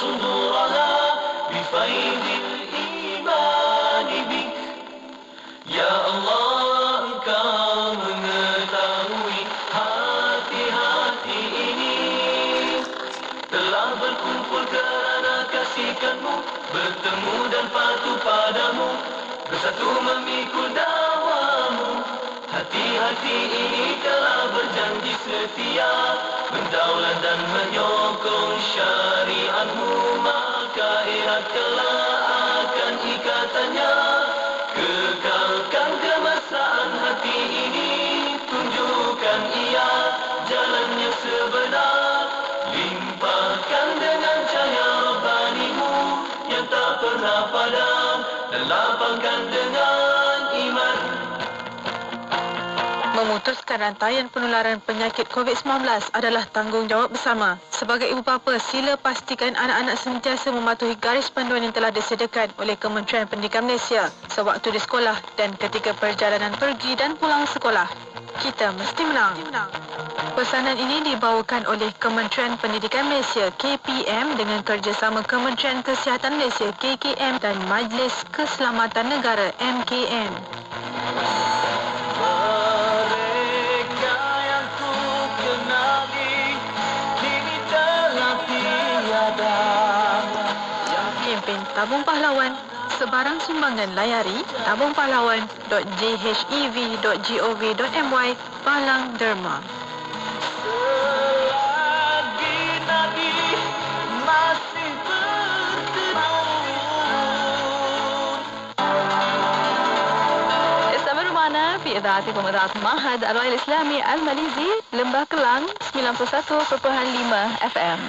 صدورها بفيض الإيمان بك يا الله Engkau mengetahui hati-hati ini telah berkumpul kerana kasihkan-Mu, bertemu dan patuh padamu, bersatu memikul dakwamu. Hati-hati ini telah berjanji setia, mendaulat dan menyokong syariat-Mu, maka erat kelak akan ikatannya. Kekalkan kemesraan hati ini, tunjukkan ia jalan yang sebenar, limpahkan dengan cahaya Rabbani-Mu yang tak pernah padam, dan lapangkan dengan iman. Memutuskan rantaian penularan penyakit COVID-19 adalah tanggungjawab bersama. Sebagai ibu bapa, sila pastikan anak-anak sentiasa mematuhi garis panduan yang telah disediakan oleh Kementerian Pendidikan Malaysia sewaktu di sekolah dan ketika perjalanan pergi dan pulang sekolah. Kita mesti menang. Pesanan ini dibawakan oleh Kementerian Pendidikan Malaysia KPM dengan kerjasama Kementerian Kesihatan Malaysia KKM dan Majlis Keselamatan Negara MKN. Mereka yang ku kenali kini telah tiada. Kempen Tabung Pahlawan. Sebarang sumbangan layari tabungpahlawan.jhev.gov.my Balang Derma. Selagi Nabi masih berterus. استمر معنا في إذاعتكم إذاعة معهد الرأي الإسلامي الماليزي لمبah Kelang 91.5 FM.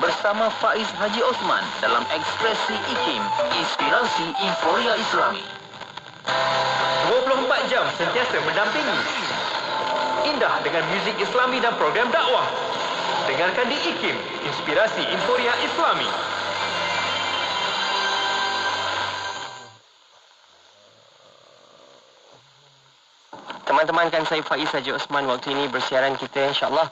Bersama Faiz Haji Osman dalam Ekspresi IKIM, Inspirasi Inforia Islami. 24 jam sentiasa mendampingi. Indah dengan muzik Islami dan program dakwah. Dengarkan di IKIM, Inspirasi Inforia Islami. Teman-teman, kan saya Faiz Haji Osman. Waktu ini bersiaran kita insyaAllah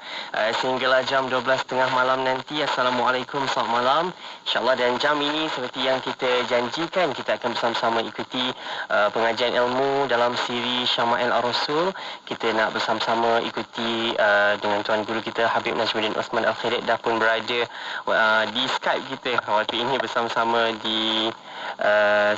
sehinggalah jam 12.30 malam nanti. Assalamualaikum, selamat malam. InsyaAllah, dan jam ini seperti yang kita janjikan, kita akan bersama-sama ikuti pengajian ilmu dalam siri Syama'il Ar-Rasul. Kita nak bersama-sama ikuti dengan Tuan Guru kita Habib Najmuddin Osman Al-Khirit dah pun berada di Skype kita waktu ini bersama-sama di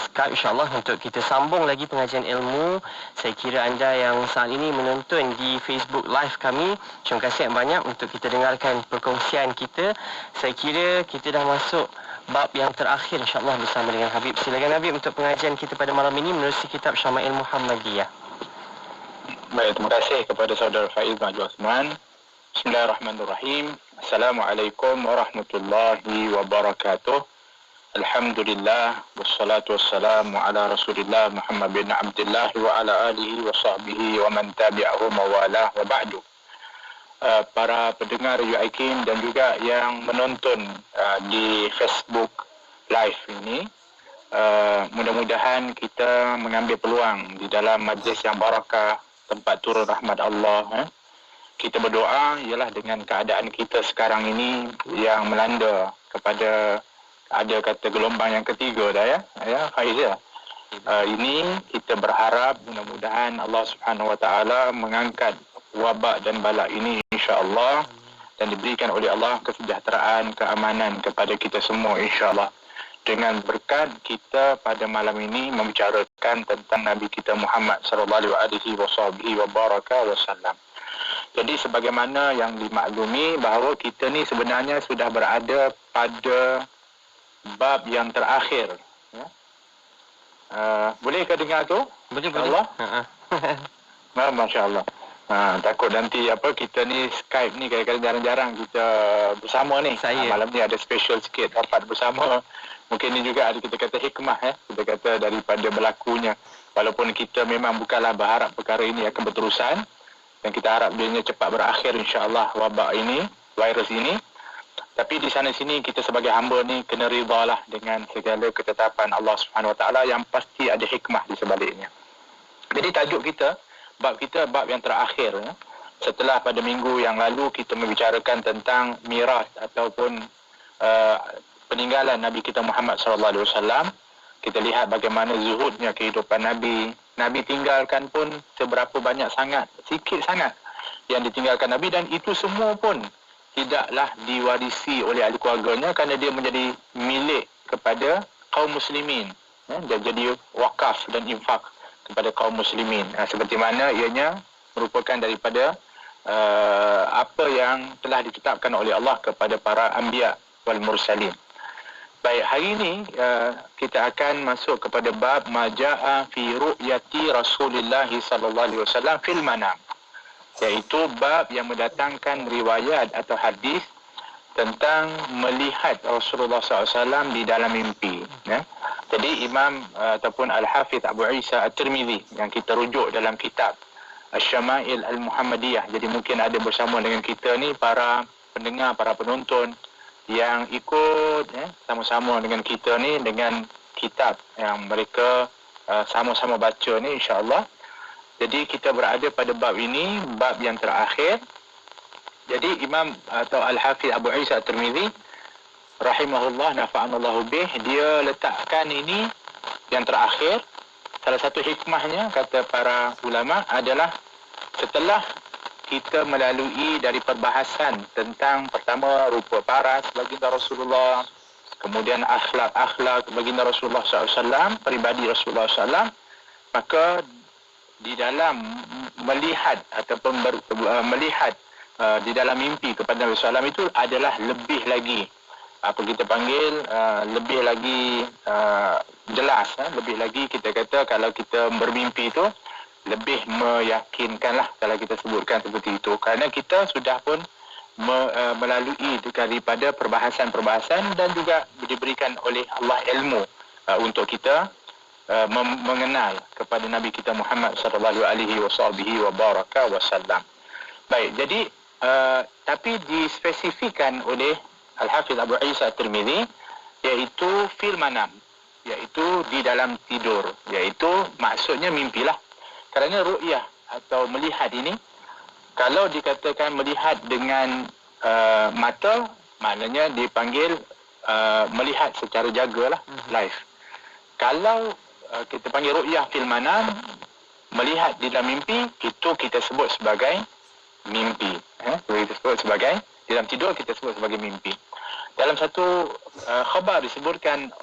Skype insyaAllah untuk kita sambung lagi pengajian ilmu. Saya kira anda yang saat ini menonton di Facebook Live kami, terima kasih yang banyak untuk kita dengarkan perkongsian kita. Saya kira kita dah masuk bab yang terakhir insyaAllah bersama dengan Habib. Silakan Habib untuk pengajian kita pada malam ini menerusi kitab Syama'il Muhammadiyah. Baik, terima kasih kepada saudara Faiz Haji Osman. Bismillahirrahmanirrahim. Assalamualaikum warahmatullahi wabarakatuh. Alhamdulillah, wassalatu wassalamu ala Rasulillah Muhammad bin Abdullah wa ala alihi wa sahbihi wa man tabi'ahu mawalah wa ba'du. Para pendengar UIKIM dan juga yang menonton di Facebook Live ini, mudah-mudahan kita mengambil peluang di dalam majlis yang barakah, tempat turun rahmat Allah. Kita berdoa ialah dengan keadaan kita sekarang ini yang melanda kepada ada kata gelombang yang ketiga dah ya Faiz ya. Ini kita berharap mudah-mudahan Allah Subhanahu Wa Taala mengangkat wabak dan bala ini insya-Allah dan diberikan oleh Allah kesejahteraan, keamanan kepada kita semua insya-Allah. Dengan berkat kita pada malam ini membicarakan tentang Nabi kita Muhammad sallallahu alaihi wasallam. Jadi sebagaimana yang dimaklumi bahawa kita ni sebenarnya sudah berada pada bab yang terakhir. Ya. Bolehkah dengar tu? Boleh. Allah. Masya Allah. Takut nanti kita ni Skype ni kadang-kadang jarang-jarang kita bersama ni. Malam ni ada special sikit rapat bersama. Mungkin ni juga ada kita kata hikmah kita kata daripada berlakunya. Walaupun kita memang bukanlah berharap perkara ini akan berterusan dan kita harap dianya cepat berakhir insya-Allah wabak ini, virus ini. Tapi di sana-sini kita sebagai hamba ni kena ridalah dengan segala ketetapan Allah Subhanahu Wa Taala yang pasti ada hikmah di sebaliknya. Jadi tajuk kita, bab yang terakhir. Setelah pada minggu yang lalu kita membicarakan tentang miras ataupun peninggalan Nabi kita Muhammad SAW. Kita lihat bagaimana zuhudnya kehidupan Nabi. Nabi tinggalkan pun seberapa banyak sangat, sikit sangat yang ditinggalkan Nabi, dan itu semua pun tidaklah diwarisi oleh ahli keluarganya kerana dia menjadi milik kepada kaum muslimin. Dia jadi wakaf dan infak kepada kaum muslimin. Seperti mana ianya merupakan daripada apa yang telah ditetapkan oleh Allah kepada para anbiya wal mursalin. Baik, hari ini kita akan masuk kepada bab majaa fi ru'yati Rasulullah sallallahu alaihi wasallam fil manam, iaitu bab yang mendatangkan riwayat atau hadis tentang melihat Rasulullah SAW di dalam mimpi. Jadi Imam ataupun Al-Hafidh Abu Isa At-Tirmidzi yang kita rujuk dalam kitab Asy-Syama'il Al-Muhammadiyah. Jadi mungkin ada bersama dengan kita ni para pendengar, para penonton yang ikut sama-sama dengan kita ni dengan kitab yang mereka sama-sama baca ni, insya-Allah. Jadi kita berada pada bab ini, bab yang terakhir. Jadi Imam atau Al-Hafidh Abu Isa At-Tirmidzi rahimahullah, nafa'anallahu bih, dia letakkan ini yang terakhir. Salah satu hikmahnya, kata para ulama, adalah setelah kita melalui dari perbahasan tentang pertama rupa paras baginda Rasulullah, kemudian akhlak baginda Rasulullah SAW, peribadi Rasulullah SAW, maka di dalam melihat ataupun melihat di dalam mimpi kepada Nabi SAW itu adalah lebih lagi apa kita panggil lebih lagi jelas, lebih lagi kita kata kalau kita bermimpi itu lebih meyakinkanlah kalau kita sebutkan seperti itu, kerana kita sudah pun melalui daripada perbahasan-perbahasan dan juga diberikan oleh Allah ilmu untuk kita mengenal kepada Nabi kita Muhammad sallallahu alaihi wasallam. Baik, jadi tapi dispesifikan oleh Al-Hafidh Abu Isa At-Tirmidzi iaitu fil manam, iaitu di dalam tidur, iaitu maksudnya mimpilah. Kerana ru'yah atau melihat ini, kalau dikatakan melihat dengan mata, maknanya dipanggil melihat secara jagalah, live. Kalau kita panggil ru'yah fil manam, melihat di dalam mimpi, itu kita sebut sebagai mimpi. Kita sebut sebagai, di dalam tidur kita sebut sebagai mimpi. Dalam satu khabar disebutkan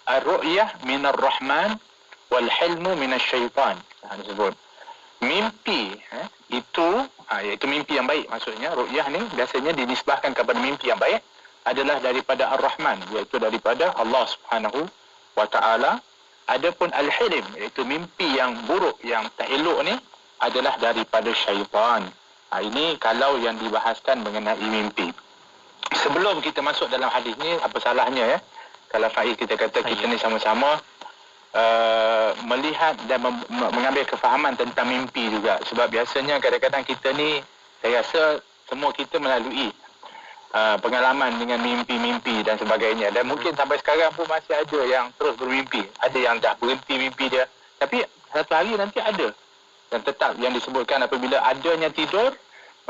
ar-ru'yah minar rahman wal hilmu minas syaitan. Disebut mimpi itu iaitu mimpi yang baik, maksudnya ru'yah ni biasanya dinisbahkan kepada mimpi yang baik adalah daripada Ar-Rahman, iaitu daripada Allah Subhanahu wa taala. Adapun al-hilm iaitu mimpi yang buruk, yang tak elok ni adalah daripada syaitan. Ini kalau yang dibahaskan mengenai mimpi. Sebelum kita masuk dalam hadis ni, apa salahnya kalau Faiz kita kata kita ni sama-sama melihat dan mengambil kefahaman tentang mimpi juga. Sebab biasanya kadang-kadang kita ni, saya rasa semua kita melalui pengalaman dengan mimpi-mimpi dan sebagainya. Dan mungkin sampai sekarang pun masih ada yang terus bermimpi. Ada yang dah berhenti mimpi dia, tapi satu hari nanti ada. Dan tetap yang disebutkan apabila adanya tidur,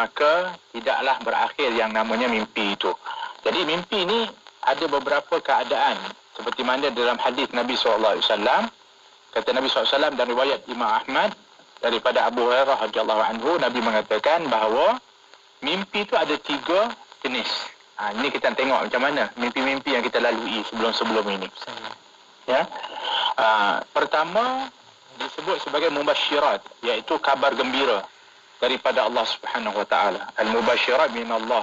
maka tidaklah berakhir yang namanya mimpi itu. Jadi mimpi ni ada beberapa keadaan. Seperti mana dalam hadis Nabi SAW, kata Nabi SAW dan riwayat Imam Ahmad daripada Abu Hurairah radhiyallahu anhu, Nabi mengatakan bahawa mimpi itu ada 3 jenis. Ini kita tengok macam mana mimpi-mimpi yang kita lalui sebelum-sebelum ini. Pertama disebut sebagai mubasyirat, iaitu kabar gembira daripada Allah Subhanahu wa taala. Al-mubasyirat min Allah,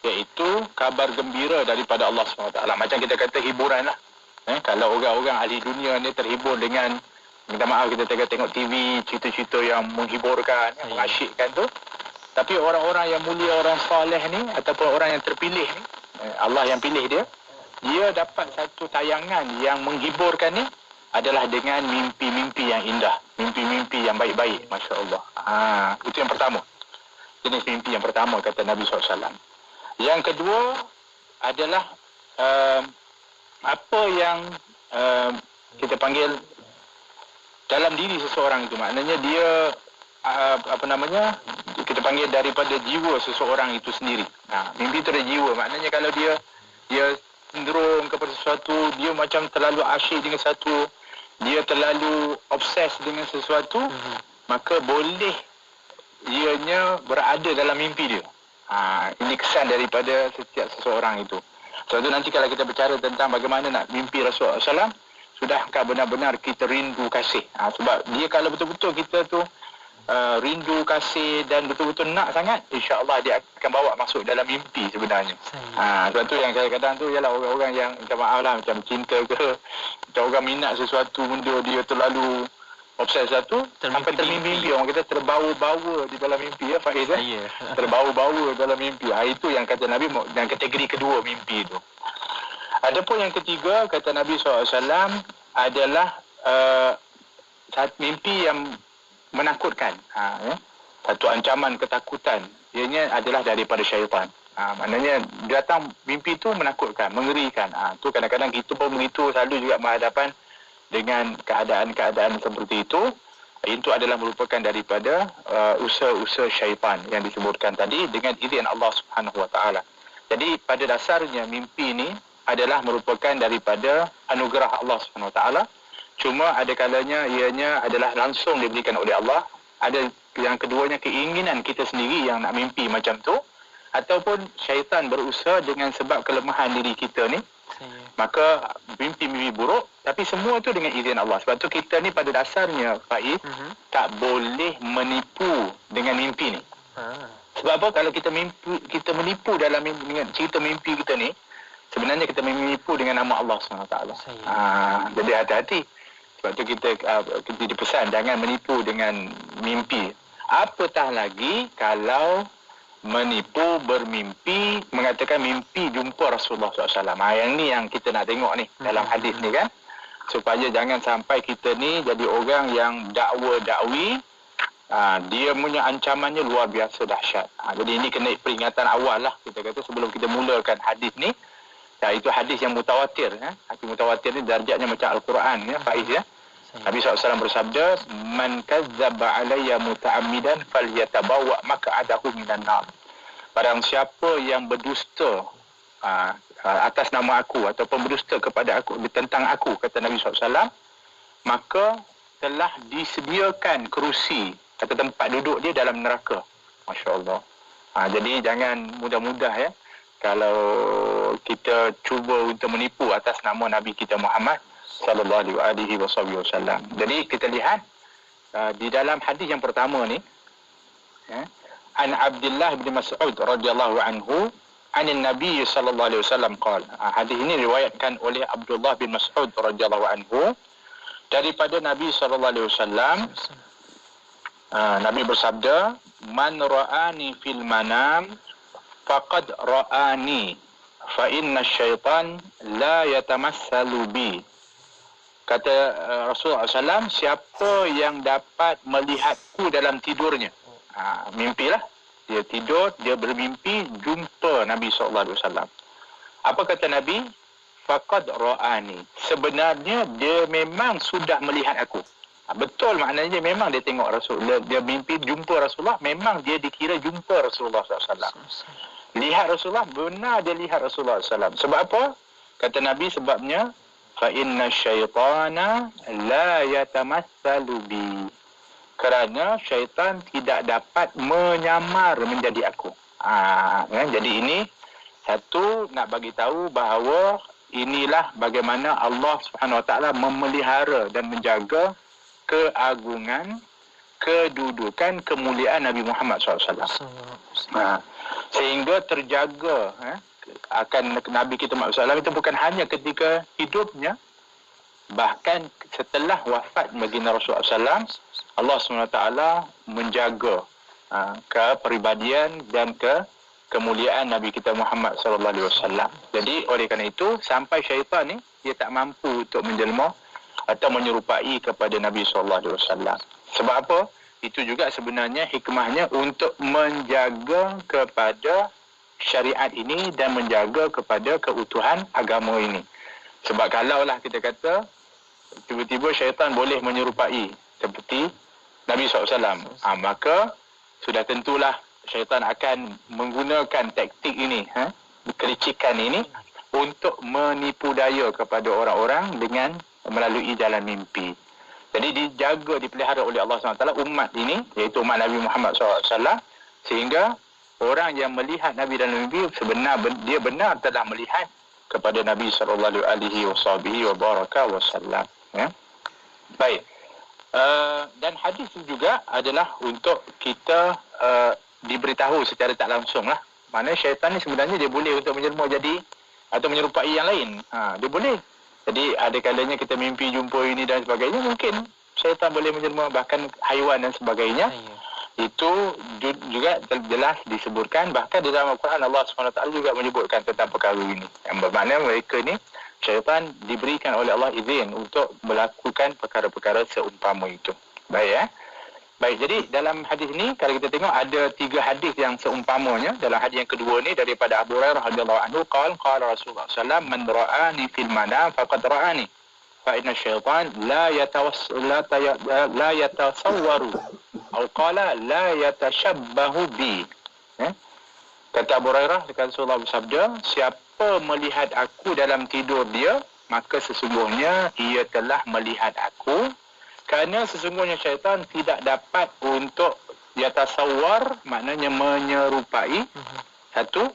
iaitu kabar gembira daripada Allah Subhanahu wa taala. Macam kita kata hiburan lah. Kalau orang-orang ahli dunia ni terhibur dengan, minta maaf kita tengok TV, cerita-cerita yang menghiburkan, yang mengasyikkan tu. Tapi orang-orang yang mulia, orang soleh ni, ataupun orang yang terpilih ni, Allah yang pilih dia, dia dapat satu tayangan yang menghiburkan ni adalah dengan mimpi-mimpi yang indah, mimpi-mimpi yang baik-baik, Masya Allah. Itu yang pertama. Jenis mimpi yang pertama, kata Nabi SAW. Yang kedua adalah apa yang kita panggil dalam diri seseorang itu. Maknanya dia kita panggil daripada jiwa seseorang itu sendiri. Mimpi itu dari jiwa. Maknanya kalau dia dia cenderung kepada sesuatu, dia macam terlalu asyik dengan sesuatu, dia terlalu obses dengan sesuatu, maka boleh ianya berada dalam mimpi dia. Ini kesan daripada setiap seseorang itu. Sebab itu nanti kalau kita bercara tentang bagaimana nak mimpi Rasulullah SAW, sudahkah benar-benar kita rindu kasih? Sebab dia kalau betul-betul kita tu rindu kasih dan betul-betul nak sangat, insya-Allah dia akan bawa masuk dalam mimpi sebenarnya. Sebab tu yang kadang-kadang tu ialah orang-orang yang minta maaf lah, macam cinta ke, macam orang minat sesuatu benda dia terlalu obses satu sampai termimpi. Orang kata terbawa-bawa di dalam mimpi, ya Faiz, terbawa-bawa dalam mimpi. Itu yang kata Nabi, dan kategori kedua mimpi itu. Adapun yang ketiga, kata Nabi SAW, adalah mimpi yang menakutkan. Satu ancaman ketakutan, ianya adalah daripada syaitan. Maknanya datang mimpi itu menakutkan, mengerikan. Tu kadang-kadang kita pun begitu, selalu juga berhadapan dengan keadaan-keadaan seperti itu. Itu adalah merupakan daripada usaha-usaha syaitan yang disebutkan tadi dengan izin Allah Subhanahu Wa Taala. Jadi pada dasarnya mimpi ini adalah merupakan daripada anugerah Allah Subhanahu Wa Taala. Cuma ada kalanya ianya adalah langsung diberikan oleh Allah. Ada yang keduanya keinginan kita sendiri yang nak mimpi macam tu, ataupun syaitan berusaha dengan sebab kelemahan diri kita ni. Maka mimpi-mimpi buruk, tapi semua tu dengan izin Allah. Sebab tu kita ni pada dasarnya Faiz, tak boleh menipu dengan mimpi ni. Sebab apa? Kalau kita menipu dalam dengan cerita mimpi kita ni, sebenarnya kita menipu dengan nama Allah SWT. Jadi hati-hati. Sebab tu kita dipesan jangan menipu dengan mimpi. Apatah lagi kalau menipu, bermimpi, mengatakan mimpi jumpa Rasulullah SAW. Yang ni yang kita nak tengok ni dalam hadis ni kan. Supaya jangan sampai kita ni jadi orang yang dakwa-dakwi. Dia punya ancamannya luar biasa dahsyat. Jadi ini kena peringatan awal lah, kita kata, sebelum kita mulakan hadis ni. Itu hadis yang mutawatir. Hadis mutawatir ni darjatnya macam Al-Quran, ya, Faiz, ya. Nabi SAW bersabda, "Man kazzaba alayya muta'ammidan falyatabawa maq'adahu minan nar." Barang siapa yang berdusta atas nama aku ataupun berdusta kepada aku tentang aku, kata Nabi SAW, maka telah disediakan kerusi atau tempat duduk dia dalam neraka. Masya-Allah. Jadi jangan mudah-mudah, ya, kalau kita cuba untuk menipu atas nama Nabi kita Muhammad sallallahu alaihi wasallam. Jadi kita lihat di dalam hadis yang pertama ni, an Abdullah bin Mas'ud radhiyallahu anhu anin Nabi sallallahu alaihi wasallam qala. Hadis ini diriwayatkan oleh Abdullah bin Mas'ud radhiyallahu anhu daripada Nabi sallallahu alaihi wasallam. Nabi bersabda, "Man ra'ani fil manam faqad ra'ani fa inna syaitan la yatamassalu bi." Kata Rasulullah SAW, siapa yang dapat melihatku dalam tidurnya. Mimpilah. Dia tidur, dia bermimpi, jumpa Nabi SAW. Apa kata Nabi? Faqad ra'ani. Sebenarnya dia memang sudah melihat aku. Betul maknanya memang dia tengok Rasulullah. Dia mimpi jumpa Rasulullah, memang dia dikira jumpa Rasulullah SAW. Lihat Rasulullah, benar dia lihat Rasulullah SAW. Sebab apa? Kata Nabi, sebabnya fa inna syaitana la yatamassalu bi. Kerana syaitan tidak dapat menyamar menjadi aku. Jadi ini satu nak bagi tahu bahawa inilah bagaimana Allah Subhanahu Wa Taala memelihara dan menjaga keagungan, kedudukan, kemuliaan Nabi Muhammad SAW. Sehingga terjaga akan Nabi kita Muhammad SAW itu bukan hanya ketika hidupnya, bahkan setelah wafat baginda Rasulullah SAW, Allah SWT menjaga kepribadian dan kemuliaan Nabi kita Muhammad SAW. Jadi oleh kerana itu, sampai syaitan ni dia tak mampu untuk menjelma atau menyerupai kepada Nabi SAW. Sebab apa? Itu juga sebenarnya hikmahnya untuk menjaga kepada syariat ini dan menjaga kepada keutuhan agama ini. Sebab kalaulah kita kata tiba-tiba syaitan boleh menyerupai seperti Nabi SAW, maka sudah tentulah syaitan akan menggunakan taktik ini, kelicikan ini untuk menipu daya kepada orang-orang dengan melalui jalan mimpi. Jadi dijaga, dipelihara oleh Allah SWT umat ini, iaitu umat Nabi Muhammad SAW, sehingga orang yang melihat Nabi dalam mimpi dia benar telah melihat kepada Nabi SAW. Ya. Baik. Dan hadis itu juga adalah untuk kita diberitahu secara tak langsung lah. Mana syaitan ni sebenarnya dia boleh untuk menjelma jadi atau menyerupai yang lain. Dia boleh. Jadi ada kalanya kita mimpi jumpa ini dan sebagainya, mungkin syaitan boleh menjelma bahkan haiwan dan sebagainya. Itu juga jelas disebutkan, bahkan di dalam Al-Quran Allah SWT juga menyebutkan tentang perkara ini. Yang bermakna mereka ni syaitan diberikan oleh Allah izin untuk melakukan perkara-perkara seumpama itu. Baik ya. Baik, jadi dalam hadis ni kalau kita tengok ada 3 hadis yang seumpamanya. Dalam hadis yang kedua ni daripada Abu Hurairah radhiyallahu anhu qala Rasulullah sallallahu alaihi wasallam man ra'ani fil manam faqad ra'ani fa inna syaitan la yatasawwaru atau qala la yatashabbahu bi. Kata Abu Hurairah, Rasulullah bersabda, siapa melihat aku dalam tidur dia, maka sesungguhnya ia telah melihat aku. Kerana sesungguhnya syaitan tidak dapat untuk yatasawwar, maknanya menyerupai. Satu.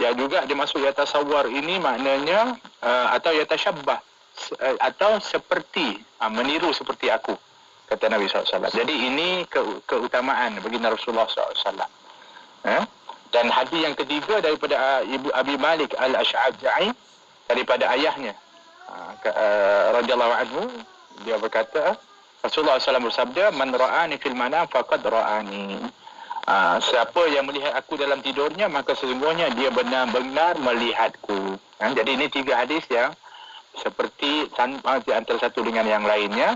Yang juga dimaksud yatasawwar ini maknanya atau yatashabbah, atau seperti, meniru seperti aku, kata Nabi SAW. Jadi ini keutamaan bagi Rasulullah SAW. Dan hadis yang ketiga daripada Ibu Abi Malik Al-Ash'ari, daripada ayahnya radhiyallahu anhu, dia berkata, Rasulullah SAW bersabda, man ra'ani fil manam faqad ra'ani. Siapa yang melihat aku dalam tidurnya, maka sesungguhnya dia benar-benar melihatku. Jadi ini 3 hadis yang seperti antara satu dengan yang lainnya,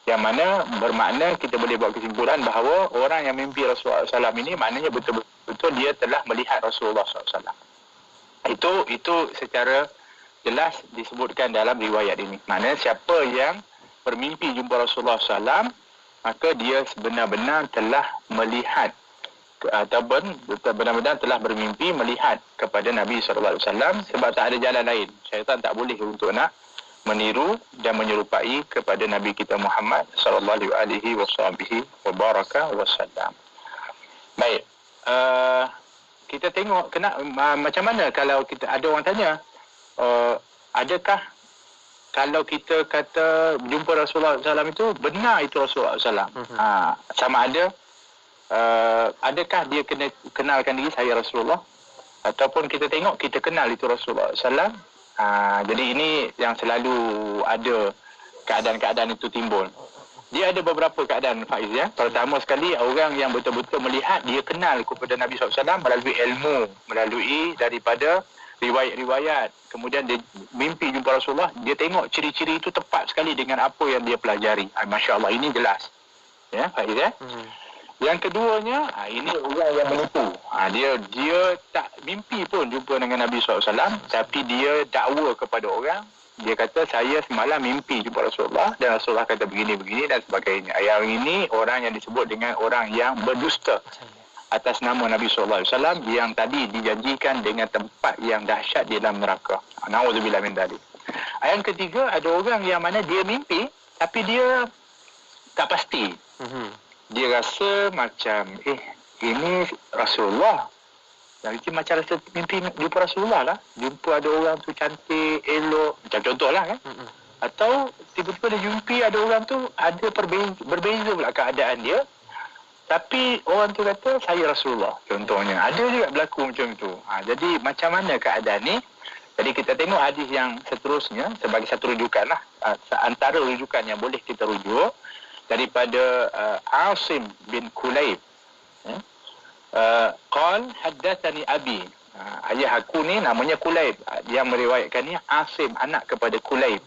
yang mana bermakna kita boleh buat kesimpulan bahawa orang yang mimpi Rasulullah SAW ini maknanya betul-betul dia telah melihat Rasulullah SAW. Itu secara jelas disebutkan dalam riwayat ini. Maknanya siapa yang bermimpi jumpa Rasulullah SAW, maka dia benar-benar telah melihat ataupun benar-benar telah bermimpi melihat kepada Nabi SAW, sebab tak ada jalan lain. Syaitan tak boleh untuk nak meniru dan menyerupai kepada Nabi kita Muhammad SAW. Baik, kita tengok macam mana kalau kita ada orang tanya, adakah kalau kita kata jumpa Rasulullah SAW itu benar itu Rasulullah SAW? Sama ada adakah dia kenalkan diri saya Rasulullah, ataupun kita tengok kita kenal itu Rasulullah SAW? Jadi ini yang selalu ada keadaan-keadaan itu timbul. Dia ada beberapa keadaan, Faiz, ya. Pertama sekali, orang yang betul-betul melihat dia kenal kepada Nabi SAW melalui ilmu, melalui daripada riwayat-riwayat. Kemudian dia mimpi jumpa Rasulullah, dia tengok ciri-ciri itu tepat sekali dengan apa yang dia pelajari. Masya Allah, ini jelas. Ya, Faiz, ya. Yang keduanya, ini orang yang menipu. Dia tak mimpi pun jumpa dengan Nabi SAW, tapi dia dakwa kepada orang. Dia kata, saya semalam mimpi jumpa Rasulullah dan Rasulullah kata begini-begini dan sebagainya. Yang ini orang yang disebut dengan orang yang berdusta atas nama Nabi SAW yang tadi dijanjikan dengan tempat yang dahsyat di dalam neraka. Na'udzubillah min dzalik. Yang ketiga, ada orang yang mana dia mimpi tapi dia tak pasti. Dia rasa macam ini Rasulullah. Jadi macam rasa mimpi jumpa Rasulullah lah. Jumpa ada orang tu cantik, elok, macam contohlah kan. Atau tiba-tiba dia jumpa ada orang tu ada berbeza pula keadaan dia. Tapi orang tu kata saya Rasulullah, contohnya. Ada juga berlaku macam tu. Jadi macam mana keadaan ni? Jadi kita tengok hadis yang seterusnya sebagai satu rujukan lah. Antara rujukan yang boleh kita rujuk daripada Asim bin Kulayb. Qal haddatsani abi. Ayah aku ni namanya Kulayb. Dia meriwayatkan ni Asim, anak kepada Kulayb.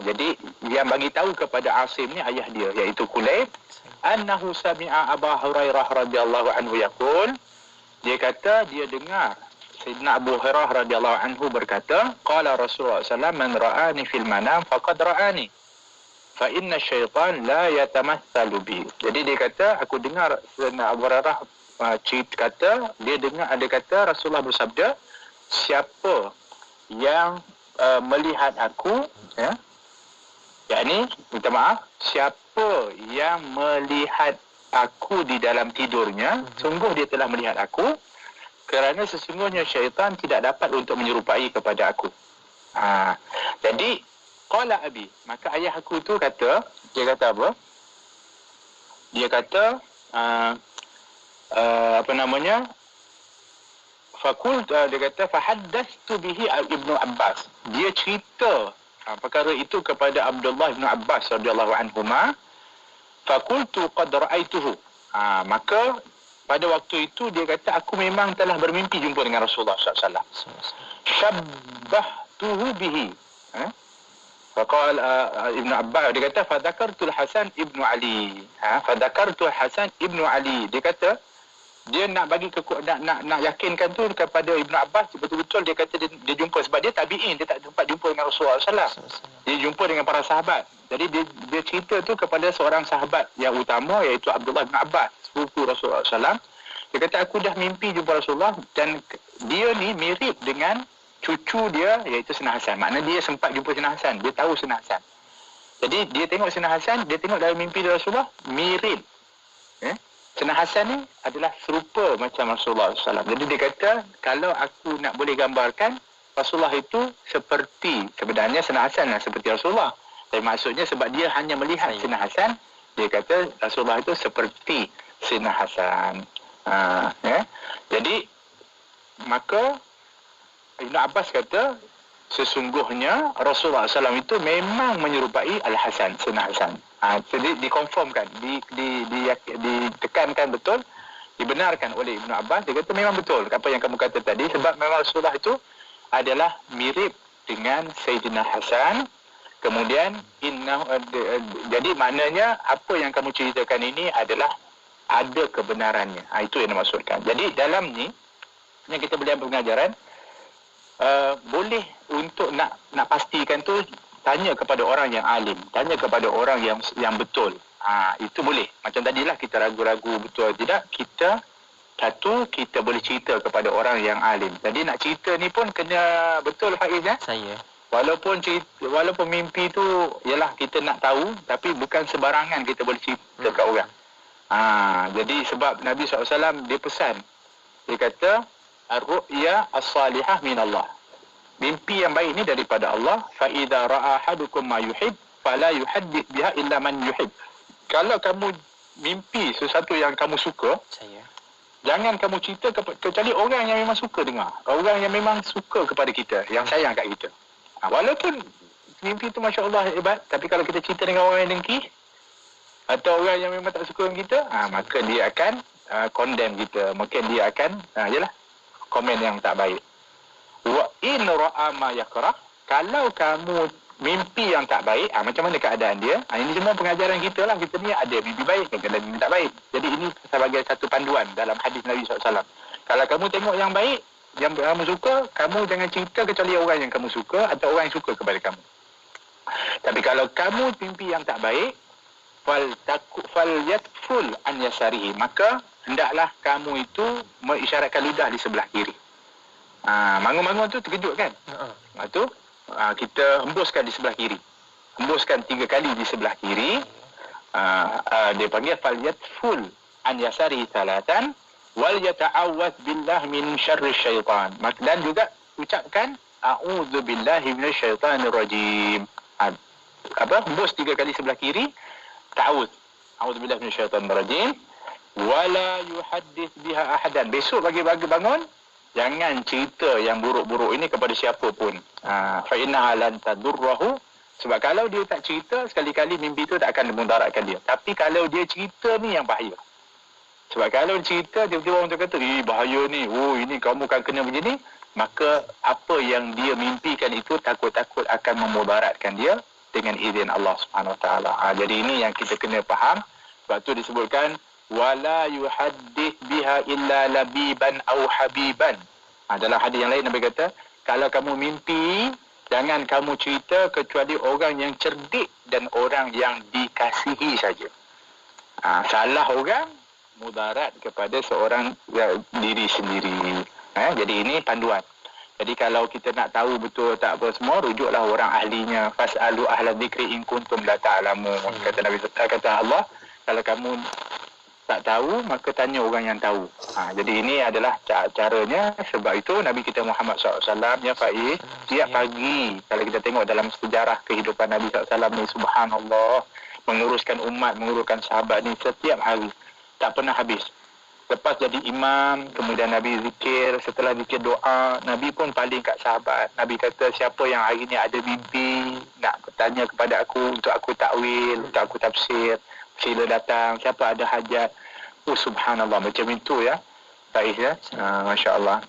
Jadi yang bagi tahu kepada Asim ni ayah dia, iaitu Kulayb, annahu sami'a Abu Hurairah radhiyallahu anhu yaqul. Dia kata dia dengar Sayyidina Abu Hurairah radhiyallahu anhu berkata, qala Rasulullah sallallahu alaihi wasallam man ra'ani fil manam faqad ra'ani. Fa inna syaitan la yatamatsalu bi. Jadi dia kata, aku dengar Sayyidina Abu Hurairah kata, dia dengar ada kata Rasulullah bersabda, siapa yang melihat aku, ya, yakni minta maaf, siapa yang melihat aku di dalam tidurnya, sungguh dia telah melihat aku, kerana sesungguhnya syaitan tidak dapat untuk menyerupai kepada aku. Jadi qala abi, maka ayah aku tu kata, dia kata apa? Dia kata apa namanya? Dia kata fahaddastu bihi Ibnu Abbas. Dia cerita perkara itu kepada Abdullah bin Abbas radhiyallahu anhuma. Fakultu qad ra'aituhu. Maka pada waktu itu dia kata aku memang telah bermimpi jumpa dengan Rasulullah sallallahu alaihi wasallam. Syabbahtuhu bihi. Faqal Ibnu Abbas, dia kata fadzakartul Hasan Ibnu Ali. Fadzakartul Hasan Ibnu Ali. Dia kata dia nak bagi nak yakinkan tu kepada Ibnu Abbas, betul-betul dia kata dia jumpa, sebab dia tabi'in, dia tak sempat jumpa dengan Rasulullah SAW. Dia jumpa dengan para sahabat. Jadi dia cerita tu kepada seorang sahabat yang utama, iaitu Abdullah bin Abbas, sepupu Rasulullah SAW. Dia kata aku dah mimpi jumpa Rasulullah dan dia ni mirip dengan cucu dia, iaitu Sayyidina Hasan. Maknanya dia sempat jumpa Sayyidina Hasan, dia tahu Sayyidina Hasan. Jadi dia tengok Sayyidina Hasan, dia tengok dalam mimpi Rasulullah mirip. Sayyidina Hasan ni adalah serupa macam Rasulullah SAW. Jadi dia kata, kalau aku nak boleh gambarkan, Rasulullah itu seperti, sebenarnya Sayyidina Hasan lah seperti Rasulullah. Tapi maksudnya sebab dia hanya melihat Sayyidina Hasan, dia kata Rasulullah itu seperti Sayyidina Hasan. Jadi, maka Ibn Abbas kata, sesungguhnya Rasulullah SAW itu memang menyerupai Al-Hasan, Sayyidina Hasan. Jadi dikonfirmkan, ditekankan betul, dibenarkan oleh Ibn Abbas. Dia kata memang betul apa yang kamu kata tadi, sebab memang Rasulullah itu adalah mirip dengan Sayyidina Hasan. Kemudian jadi maknanya apa yang kamu ceritakan ini adalah ada kebenarannya. Itu yang dimaksudkan. Jadi dalam ni yang kita boleh ambil pengajaran, boleh untuk nak pastikan tu, tanya kepada orang yang alim, tanya kepada orang yang betul. Itu boleh. Macam tadilah kita ragu-ragu betul tidak, kita boleh cerita kepada orang yang alim. Jadi nak cerita ni pun kena betul, Faiz, ya? Saya. Walaupun mimpi tu ialah kita nak tahu, tapi bukan sebarangan kita boleh cerita kat orang. Jadi sebab Nabi SAW dia pesan, dia kata ar-ru'ya as-salihah min Allah. Mimpi yang baik ni daripada Allah. Fa idza ra'a ahadukum ma yuhib fala yuhaddith biha illa man yuhib. Kalau kamu mimpi sesuatu yang kamu suka, jangan kamu cerita kecuali orang yang memang suka dengar. Orang yang memang suka kepada kita, yang sayang kat kita. Walaupun mimpi tu masya-Allah hebat, tapi kalau kita cerita dengan orang yang dengki atau orang yang memang tak suka dengan kita, maka dia akan condemn kita. Mungkin dia akan komen yang tak baik. Wa in ra'a ma yakrah, kalau kamu mimpi yang tak baik, macam mana keadaan dia? Ini semua pengajaran kita lah. Kita ni ada mimpi baik dan ada mimpi tak baik. Jadi ini sebagai satu panduan dalam hadis Nabi SAW. Kalau kamu tengok yang baik, yang kamu suka, kamu jangan cerita kecuali orang yang kamu suka atau orang yang suka kepada kamu. Tapi kalau kamu mimpi yang tak baik, fal yatful an yasarihi, maka hendaklah kamu itu mengisyaratkan lidah di sebelah kiri. Bangun-bangun tu terkejut kan? Tu kita hembuskan di sebelah kiri. Hembuskan 3 kali di sebelah kiri. Dia panggil falyatful an yasari salatan wal yata'awwadz billah min syarri syaitan. Dan juga ucapkan a'udzubillahi minasyaitanir rajim. Hembus 3 kali sebelah kiri, ta'awudz. A'udzubillahi minasyaitanir rajim. Wala yuhaddits biha ahadan. Besok pagi-pagi bangun, jangan cerita yang buruk-buruk ini kepada siapa pun. Fa innaha lan tadurruhu. Sebab kalau dia tak cerita, sekali-kali mimpi itu tak akan memudaratkan dia. Tapi kalau dia cerita ni yang bahaya. Sebab kalau cerita, tiba-tiba orang tu kata, bahaya ni. Ini kamu akan kena begini. Maka apa yang dia mimpikan itu takut-takut akan memudaratkan dia dengan izin Allah Subhanahu Wa Taala. Jadi ini yang kita kena faham. Sebab tu disebutkan wala yuhaddits biha illa labiban au habiban. Dalam hadis yang lain Nabi kata, kalau kamu mimpi, jangan kamu cerita kecuali orang yang cerdik dan orang yang dikasihi saja. Salah orang mudarat kepada seorang diri sendiri. Jadi ini panduan. Jadi kalau kita nak tahu betul tak apa semua, rujuklah orang ahlinya. Fas'alu ahla dzikri in kuntum la ta'lamun. Kata Nabi, kata Allah, kalau kamu tak tahu, maka tanya orang yang tahu. Jadi ini adalah caranya. Sebab itu Nabi kita Muhammad SAW, ya Faiz, tiap pagi, kalau kita tengok dalam sejarah kehidupan Nabi SAW ni, subhanallah, menguruskan umat, menguruskan sahabat ni setiap hari. Tak pernah habis. Lepas jadi imam, kemudian Nabi zikir, setelah zikir doa, Nabi pun paling kat sahabat. Nabi kata, siapa yang hari ni ada mimpi, nak bertanya kepada aku, untuk aku takwil, untuk aku tafsir, sila datang, siapa ada hajat. Subhanallah, macam itu ya. Faiz ya, Masya Allah.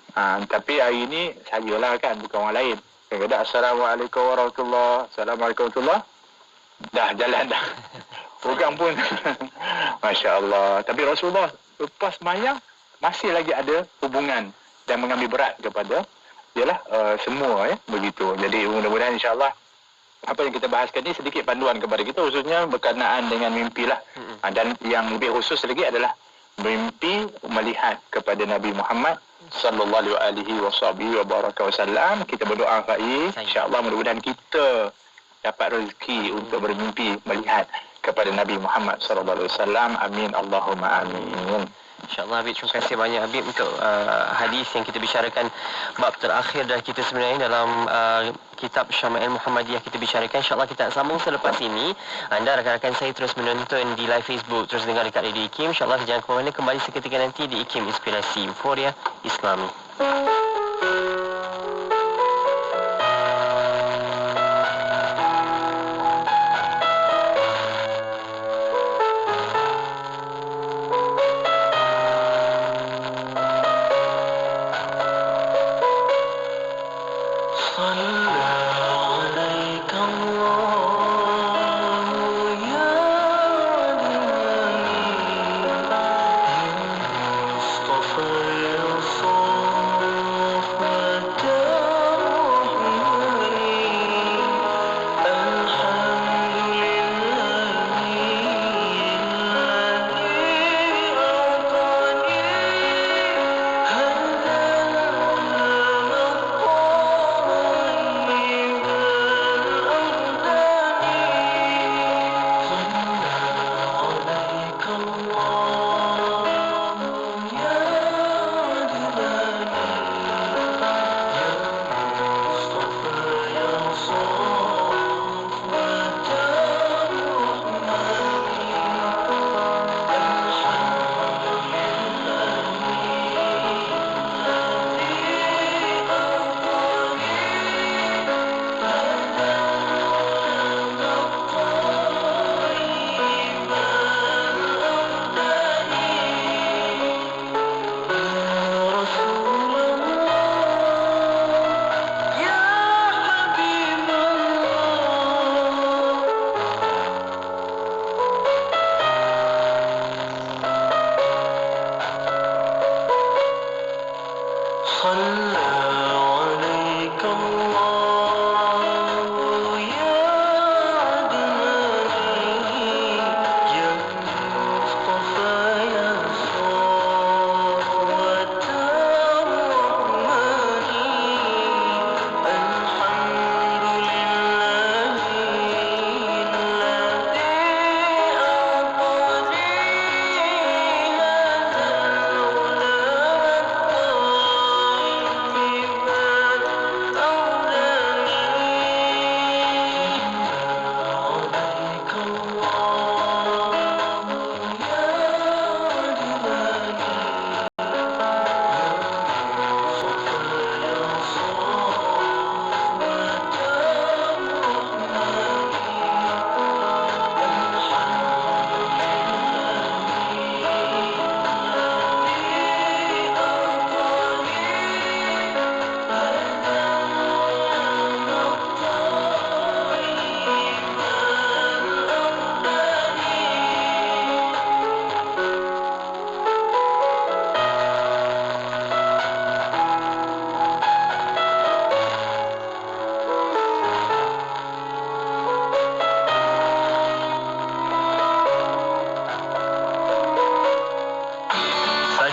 Tapi hari ni, sajalah kan, bukan orang lain. Kadang-kadang, Assalamualaikum warahmatullahi wabarakatuh. Assalamualaikum warahmatullahi wabarakatuh. Dah, jalan dah. Orang pun, Masya Allah. Tapi Rasulullah, lepas mayang, masih lagi ada hubungan dan mengambil berat kepada semua ya, begitu. Jadi mudah-mudahan insya-Allah apa yang kita bahaskan ni sedikit panduan kepada kita, khususnya berkenaan dengan mimpi lah. Dan yang lebih khusus lagi adalah mimpi melihat kepada Nabi Muhammad sallallahu alaihi wasallam. Kita berdoa Faiz, insya-Allah mudah-mudahan kita dapat rezeki untuk bermimpi melihat kepada Nabi Muhammad sallallahu alaihi wasallam. Amin Allahumma amin. InsyaAllah Habib, terima kasih banyak Habib untuk hadis yang kita bicarakan, bab terakhir dah kita sebenarnya dalam kitab Syama'il Muhammadiyah kita bicarakan. InsyaAllah kita sambung selepas ini. Anda rakan-rakan saya terus menonton di live Facebook, terus dengar dekat Radio IKIM. InsyaAllah jangan ke mana, kembali seketika nanti di IKIM Inspirasi Euforia Islami. Mustafa ya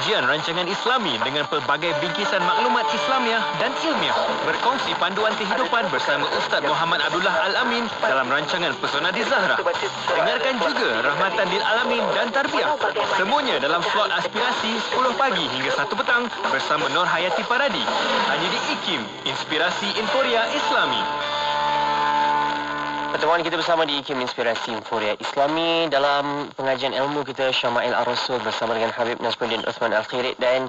Kajian rancangan Islami dengan pelbagai bingkisan maklumat Islamiah dan ilmiah. Berkongsi panduan kehidupan bersama Ustaz Muhammad Abdullah Al-Amin dalam rancangan Pesona di Zahra. Dengarkan juga Rahmatan lil Alamin dan Tarbiyah. Semuanya dalam slot aspirasi 10 pagi hingga 1 petang bersama Nur Hayati Paradi. Hanya di IKIM, Inspirasi Inforia Islami. Pertemuan kita bersama di IKIM Inspirasi Inforia Islami dalam pengajian ilmu kita Syama'il Ar-Rasul bersama dengan Habib Nazmuddin Uthman Al-Khirit, dan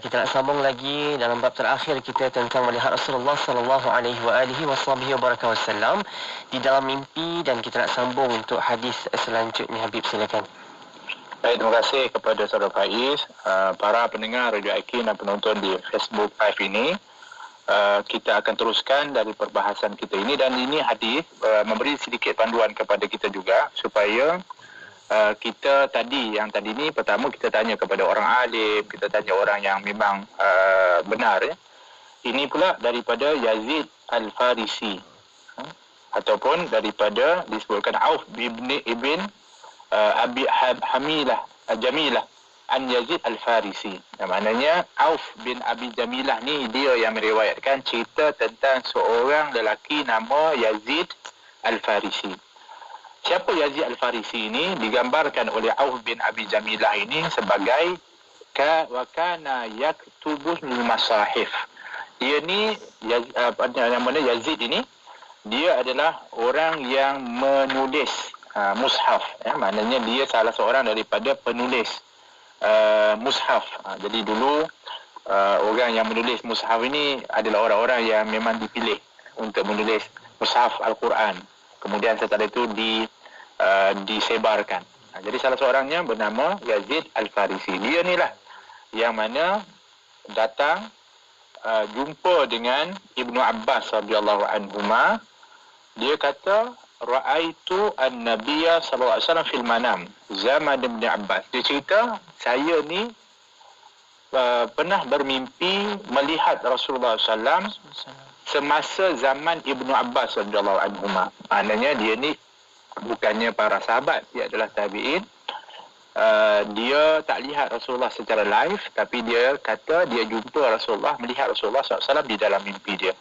kita nak sambung lagi dalam bab terakhir kita tentang melihat Rasulullah sallallahu alaihi wasallam di dalam mimpi, dan kita nak sambung untuk hadis selanjutnya. Habib, silakan. Baik, terima kasih kepada Saudara Faiz, para pendengar Radio IKIM dan penonton di Facebook Live ini. Kita akan teruskan dari perbahasan kita ini, dan ini hadis memberi sedikit panduan kepada kita juga supaya kita tadi ni pertama kita tanya kepada orang alim, kita tanya orang yang memang benar ya. Ini pula daripada Yazid Al-Farisi, ataupun daripada disebutkan Auf ibn Abi Hamilah Jamilah an Yazid Al-Farisi. Maknanya Auf bin Abi Jamilah ni dia yang meriwayatkan cerita tentang seorang lelaki nama Yazid Al-Farisi. Siapa Yazid Al-Farisi ini? Digambarkan oleh Auf bin Abi Jamilah ini sebagai wa kana yaktubul masahif. Dia ni namanya Yazid ini, dia adalah orang yang menulis mushaf ya. Maknanya dia salah seorang daripada penulis mushaf. Jadi dulu orang yang menulis mushaf ini adalah orang-orang yang memang dipilih untuk menulis mushaf Al-Quran. Kemudian setelah itu disebarkan. Jadi salah seorangnya bernama Yazid Al-Farisi. Dia ni lah yang mana datang jumpa dengan Ibnu Abbas radhiyallahu anhuma. Dia kata Ra'aitu an-Nabiyya sallallahu alaihi wasallam fil manam zaman Ibn Abbas. Dia cerita, saya ni pernah bermimpi melihat Rasulullah SAW semasa zaman Ibnu Abbas radhiyallahu anhuma. Maknanya dia ni bukannya para sahabat, dia adalah tabi'in. Dia tak lihat Rasulullah secara live, tapi dia kata dia jumpa Rasulullah, melihat Rasulullah SAW di dalam mimpi dia.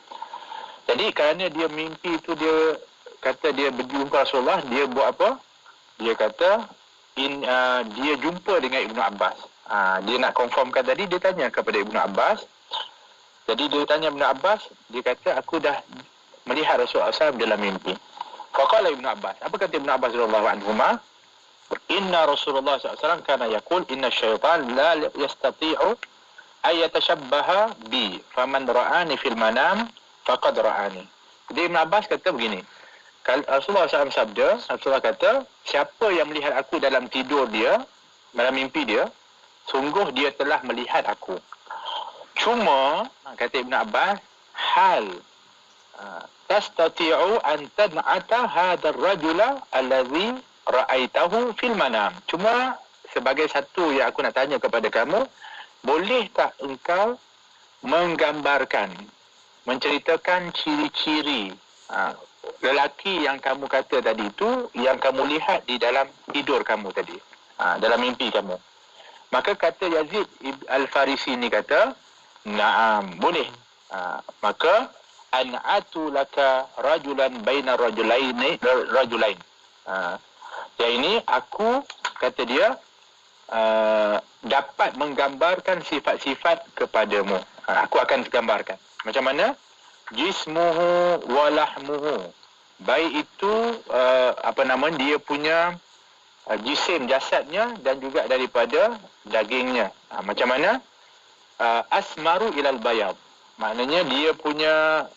Jadi kerana dia mimpi itu, dia kata dia berjumpa Rasulullah, dia buat apa? Dia kata dia jumpa dengan Ibnu Abbas. Dia nak confirmkan tadi, dia tanya kepada Ibnu Abbas. Jadi dia tanya Ibnu Abbas, dia kata aku dah melihat Rasulullah SAW dalam mimpi. Faqala Ibnu Abbas, apa kata Ibnu Abbas radhiyallahu anhuma? Inna Rasulullah SAW kana yaqul inna syaitan la yastati'u ay yatashabbaha bi faman ra'ani fil manam faqad ra'ani. Jadi Ibnu Abbas kata begini, Rasulullah SAW sabda, Rasulullah kata, siapa yang melihat aku dalam tidur dia, dalam mimpi dia, sungguh dia telah melihat aku. Cuma, kata Ibn Abbas, hal tastati'u an tad'ata hadar rajula allazi ra'aitahu fil manam. Cuma, sebagai satu yang aku nak tanya kepada kamu, boleh tak engkau menggambarkan, menceritakan ciri-ciri lelaki yang kamu kata tadi itu, yang kamu lihat di dalam tidur kamu tadi, dalam mimpi kamu. Maka kata Yazid Al-Farisi ni kata, na'am, boleh. Maka an'atu laka rajulan baina rajulain. Yang ini aku, kata dia, dapat menggambarkan sifat-sifat kepadamu. Aku akan gambarkan. Macam mana? Jismuhu walahmuhu. Baik itu dia punya jisim, jasadnya, dan juga daripada dagingnya. Macam mana? Asmaru ilal bayad. Maknanya dia punya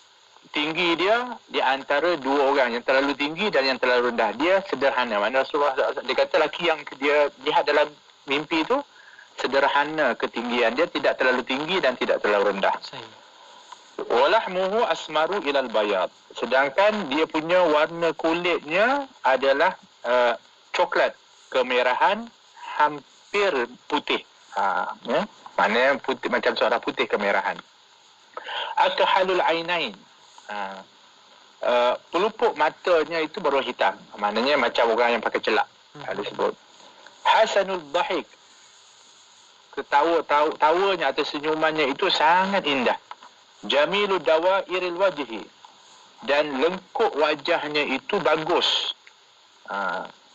tinggi dia di antara dua orang, yang terlalu tinggi dan yang terlalu rendah. Dia sederhana. Maknanya Rasulullah, dia kata lelaki yang dia lihat dalam mimpi itu sederhana ketinggian dia, tidak terlalu tinggi dan tidak terlalu rendah. Walahmuhu asmaru ilal bayad. Sedangkan dia punya warna kulitnya adalah coklat kemerahan, hampir putih. Ya? Maknanya putih, macam seorang putih kemerahan. Akhalul ainain. Pelupuk matanya itu berwarna hitam. Maknanya macam orang yang pakai celak. Disebut. Hasanul dhahik. tawanya atau senyumannya itu sangat indah. Jamilu dawairil wajhi, dan lengkuk wajahnya itu bagus.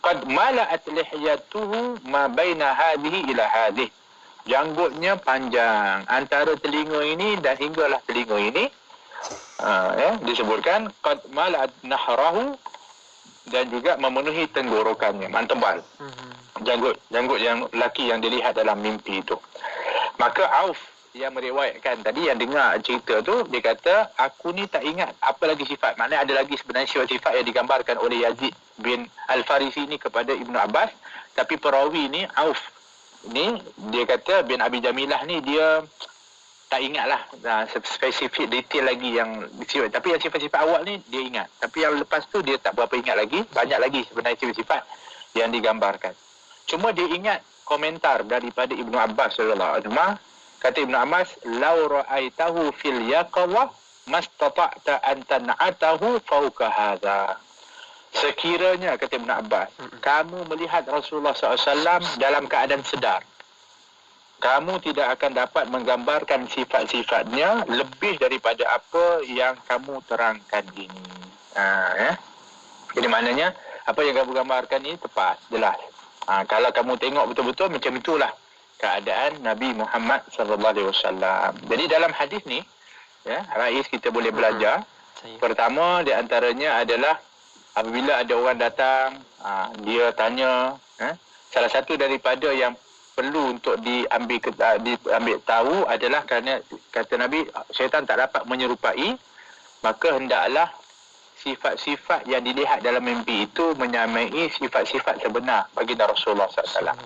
Qad mala'at lihyatuhu ma baina hadhihi ila hadhihi. Janggutnya panjang antara telinga ini dan hinggalah telinga ini. Disebutkan qad mala'at nahrahu, dan juga memenuhi tenggorokannya, tebal. Janggut yang lelaki yang dilihat dalam mimpi itu. Maka Auf yang meriwayatkan tadi, yang dengar cerita tu, dia kata, aku ni tak ingat apa lagi sifat. Maknanya ada lagi sebenarnya sifat-sifat yang digambarkan oleh Yazid bin Al-Farisi ni kepada Ibnu Abbas. Tapi perawi ni, Auf ni, dia kata bin Abi Jamilah ni dia tak ingatlah spesifik detail lagi yang sifat. Tapi yang sifat-sifat awal ni dia ingat. Tapi yang lepas tu dia tak berapa ingat lagi. Banyak lagi sebenarnya sifat-sifat yang digambarkan. Cuma dia ingat komentar daripada Ibnu Abbas sallallahu alaihi wasallam. Kata Ibnu Abbas, "Law ra'aitahu fil yaqظah mastata'ta an tan'atahu fawqa hadha." Sekiranya, kata Ibnu Abbas, kamu melihat Rasulullah SAW dalam keadaan sedar, kamu tidak akan dapat menggambarkan sifat-sifatnya lebih daripada apa yang kamu terangkan ini. Jadi maknanya, apa yang kamu gambarkan ini tepat, jelas. Kalau kamu tengok betul-betul, macam itulah keadaan Nabi Muhammad SAW. Jadi dalam hadis ni, Rais, kita boleh belajar. Pertama, di antaranya adalah apabila ada orang datang, dia tanya, salah satu daripada yang perlu untuk diambil tahu adalah kerana kata Nabi, syaitan tak dapat menyerupai, maka hendaklah sifat-sifat yang dilihat dalam mimpi itu menyamai sifat-sifat sebenar baginda Rasulullah SAW.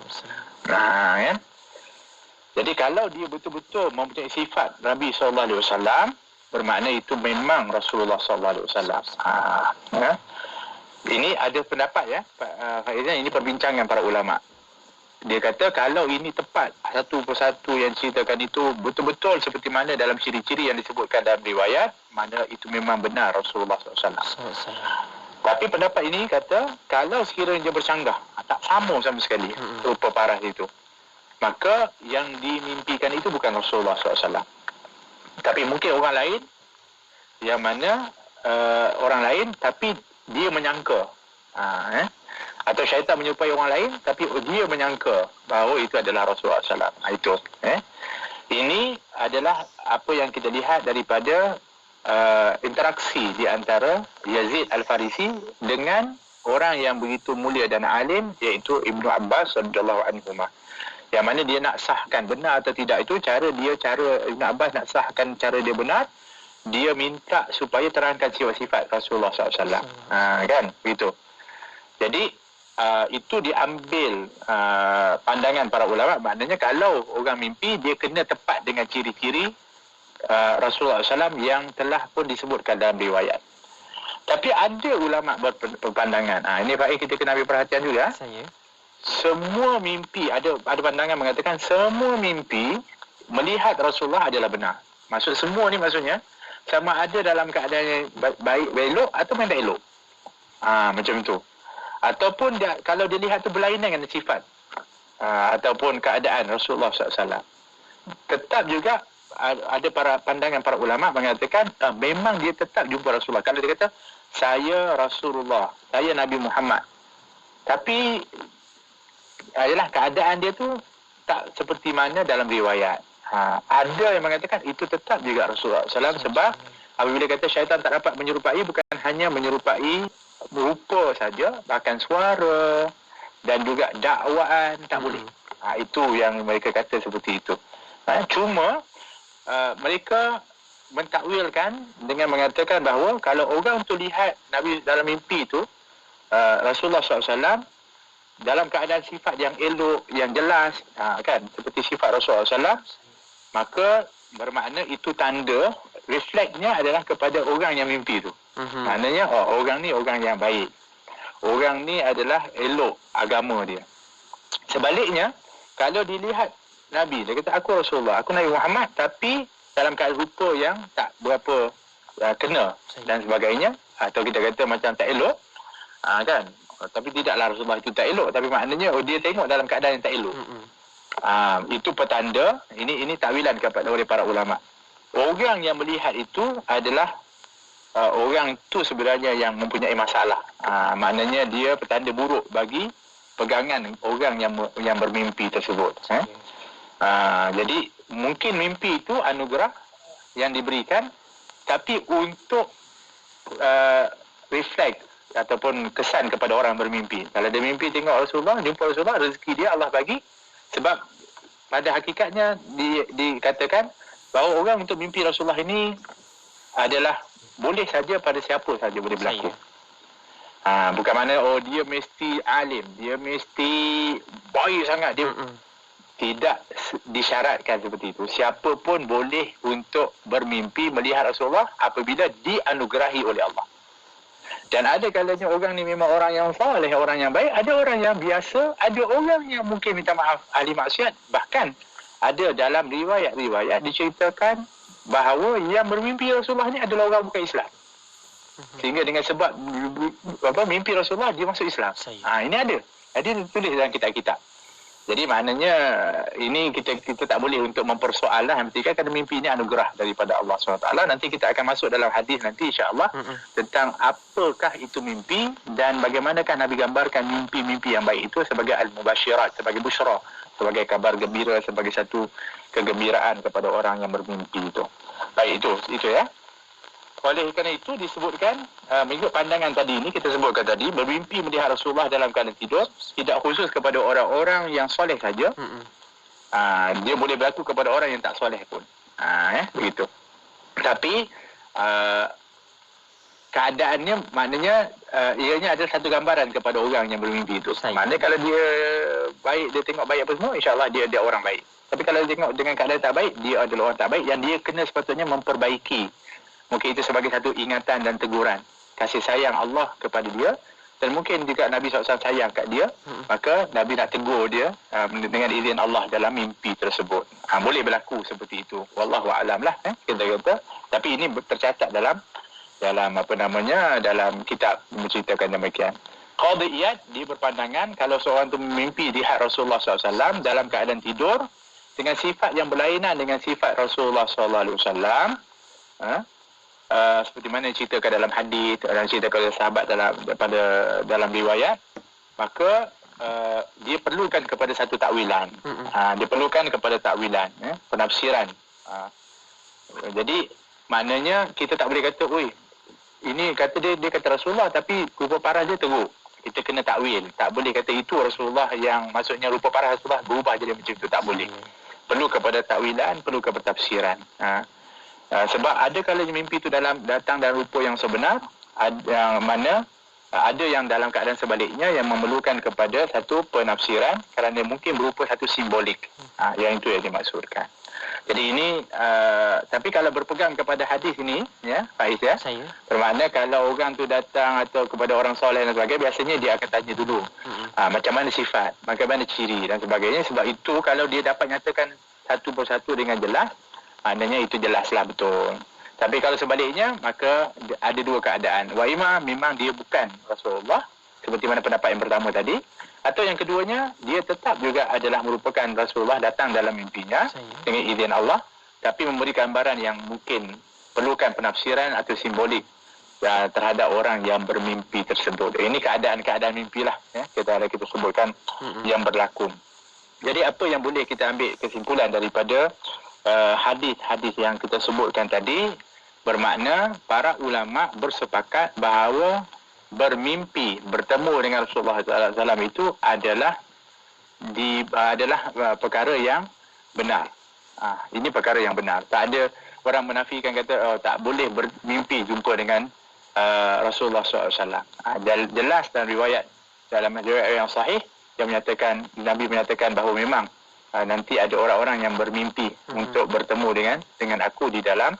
Jadi kalau dia betul-betul mempunyai sifat Nabi SAW, bermakna itu memang Rasulullah SAW. Ini ada pendapat Faizan, ini perbincangan para ulama. Dia kata kalau ini tepat, satu persatu yang ceritakan itu betul-betul seperti mana dalam ciri-ciri yang disebutkan dalam riwayat, mana itu memang benar Rasulullah SAW. Tapi pendapat ini kata, kalau sekiranya dia bercanggah, tak sama sama sekali rupa paras itu, maka yang dimimpikan itu bukan Rasulullah SAW. Tapi mungkin orang lain, yang mana orang lain tapi dia menyangka. Atau syaitan menyerupai orang lain, tapi dia menyangka bahawa itu adalah Rasulullah SAW. Itu. Ini adalah apa yang kita lihat daripada interaksi di antara Yazid Al-Farisi dengan orang yang begitu mulia dan alim, iaitu Ibnu Abbas radhiyallahu anhuma. Yang mana dia nak sahkan benar atau tidak itu, cara Ibnu Abbas nak sahkan cara dia benar, dia minta supaya terangkan sifat-sifat Rasulullah SAW. Kan? Begitu. Jadi, itu diambil pandangan para ulama. Maknanya kalau orang mimpi, dia kena tepat dengan ciri-ciri Rasulullah SAW yang telah pun disebutkan dalam riwayat. Tapi ada ulama berpandangan. Ini Faiz, kita kena ambil perhatian juga. Semua mimpi, ada pandangan mengatakan semua mimpi melihat Rasulullah adalah benar. Maksud semua ni maksudnya sama ada dalam keadaan yang baik, elok atau tak elok. Macam itu. Ataupun kalau dia lihat tu berlainan dengan sifat ataupun keadaan Rasulullah SAW. Tetap juga ada pandangan para ulama mengatakan memang dia tetap jumpa Rasulullah. Kalau dia kata, saya Rasulullah, saya Nabi Muhammad, tapi adalah keadaan dia tu tak seperti mana dalam riwayat. Ada yang mengatakan itu tetap juga Rasulullah SAW, sebab apabila kata syaitan tak dapat menyerupai, bukan hanya menyerupai rupa saja, bahkan suara dan juga dakwaan tak boleh. Itu yang mereka kata seperti itu. Cuma mereka mentakwilkan dengan mengatakan bahawa kalau orang tu lihat Nabi dalam mimpi itu, Rasulullah SAW dalam keadaan sifat yang elok, yang jelas, kan, seperti sifat Rasulullah SAW, maka bermakna itu tanda, refleksnya adalah kepada orang yang mimpi itu. Maknanya orang ni orang yang baik, orang ni adalah elok agama dia. Sebaliknya, kalau dilihat Nabi, dia kata aku Rasulullah, aku Nabi Muhammad, tapi dalam keadaan rupa yang tak berapa kena dan sebagainya, atau kita kata macam tak elok, kan, tapi tidaklah Rasulullah itu tak elok, tapi maknanya dia tengok dalam keadaan yang tak elok. Itu petanda, ini takwilan kepada oleh para ulama. Orang yang melihat itu adalah orang itu sebenarnya yang mempunyai masalah. Maknanya dia petanda buruk bagi pegangan orang yang bermimpi tersebut. Jadi mungkin mimpi itu anugerah yang diberikan, tapi untuk reflect ataupun kesan kepada orang bermimpi. Kalau dia mimpi tengok Rasulullah, jumpa Rasulullah, rezeki dia Allah bagi. Sebab pada hakikatnya dikatakan bahawa orang untuk mimpi Rasulullah ini adalah boleh saja pada siapa saja boleh berlaku. Bukan mana dia mesti alim, dia mesti baik sangat, dia tidak disyaratkan seperti itu. Siapa pun boleh untuk bermimpi melihat Rasulullah apabila dianugerahi oleh Allah. Dan ada kalanya orang ni memang orang yang saleh, orang yang baik, ada orang yang biasa, ada orang yang mungkin minta maaf ahli maksiat. Bahkan ada dalam riwayat-riwayat diceritakan bahawa yang bermimpi Rasulullah ni adalah orang bukan Islam. Sehingga dengan sebab mimpi Rasulullah dia masuk Islam. Ini ada. Jadi ditulis dalam kitab-kitab. Jadi maknanya ini kita tak boleh untuk mempersoalkan, yang penting kan mimpi ini anugerah daripada Allah SWT. Nanti kita akan masuk dalam hadis nanti insya-Allah tentang apakah itu mimpi dan bagaimanakah Nabi gambarkan mimpi-mimpi yang baik itu sebagai al-mubasyirat, sebagai busyra, sebagai kabar gembira, sebagai satu kegembiraan kepada orang yang bermimpi itu. Baik, itu ya. Oleh kerana itu disebutkan mengikut pandangan tadi ini kita sebutkan tadi, bermimpi melihat Rasulullah dalam keadaan tidur tidak khusus kepada orang-orang yang soleh saja. Dia boleh berlaku kepada orang yang tak soleh pun. Begitu. Tapi keadaannya maknanya ianya adalah satu gambaran kepada orang yang bermimpi itu. Maknanya kalau dia baik, dia tengok baik apa semua, insya-Allah dia orang baik. Tapi kalau dia tengok dengan keadaan tak baik, dia adalah orang tak baik yang dia kena sepatutnya memperbaiki. Mungkin itu sebagai satu ingatan dan teguran. Kasih sayang Allah kepada dia. Dan mungkin juga Nabi SAW sayang kat dia. Maka Nabi nak tegur dia dengan izin Allah dalam mimpi tersebut. Boleh berlaku seperti itu. Wallahu a'lam lah. Kita kata. Tapi ini tercatat dalam dalam kitab menceritakan demikian. Qadhi Iyad dia berpandangan kalau seorang tu mimpi lihat Rasulullah SAW dalam keadaan tidur dengan sifat yang berlainan dengan sifat Rasulullah SAW. Seperti mana ceritakan dalam hadis dan ceritakan oleh sahabat dalam riwayat, maka dia perlukan kepada satu takwilan. Dia perlukan kepada takwilan, penafsiran. Jadi maknanya kita tak boleh kata, ini kata dia kata Rasulullah tapi rupa parah dia teruk. Kita kena takwil. Tak boleh kata itu Rasulullah yang maksudnya rupa parah Rasulullah berubah jadi macam itu. Tak boleh. Perlu kepada takwilan, perlu kepada tafsiran. Sebab ada kalanya mimpi itu datang dalam rupa yang sebenar, yang mana ada yang dalam keadaan sebaliknya yang memerlukan kepada satu penafsiran kerana mungkin berupa satu simbolik. Yang itu yang dimaksudkan. Jadi ini tapi kalau berpegang kepada hadis ini ya Faiz ya, bermakna kalau orang tu datang atau kepada orang soleh dan sebagainya, biasanya dia akan tanya dulu macam mana sifat, bagaimana ciri dan sebagainya. Sebab itu kalau dia dapat nyatakan satu persatu dengan jelas, maknanya itu jelaslah betul. Tapi kalau sebaliknya, maka ada dua keadaan. Wa ima memang dia bukan Rasulullah, seperti mana pendapat yang pertama tadi. Atau yang keduanya, dia tetap juga adalah merupakan Rasulullah datang dalam mimpinya dengan izin Allah, tapi memberi gambaran yang mungkin perlukan penafsiran atau simbolik terhadap orang yang bermimpi tersebut. Ini keadaan-keadaan mimpilah ya, kita sebutkan yang berlaku. Jadi apa yang boleh kita ambil kesimpulan daripada hadis-hadis yang kita sebutkan tadi, bermakna para ulama bersepakat bahawa bermimpi bertemu dengan Rasulullah SAW itu adalah perkara yang benar. Ini perkara yang benar. Tak ada orang menafikan kata tak boleh bermimpi jumpa dengan Rasulullah SAW. Jelas dalam riwayat yang sahih yang menyatakan, Nabi menyatakan bahawa memang nanti ada orang-orang yang bermimpi untuk bertemu dengan aku di dalam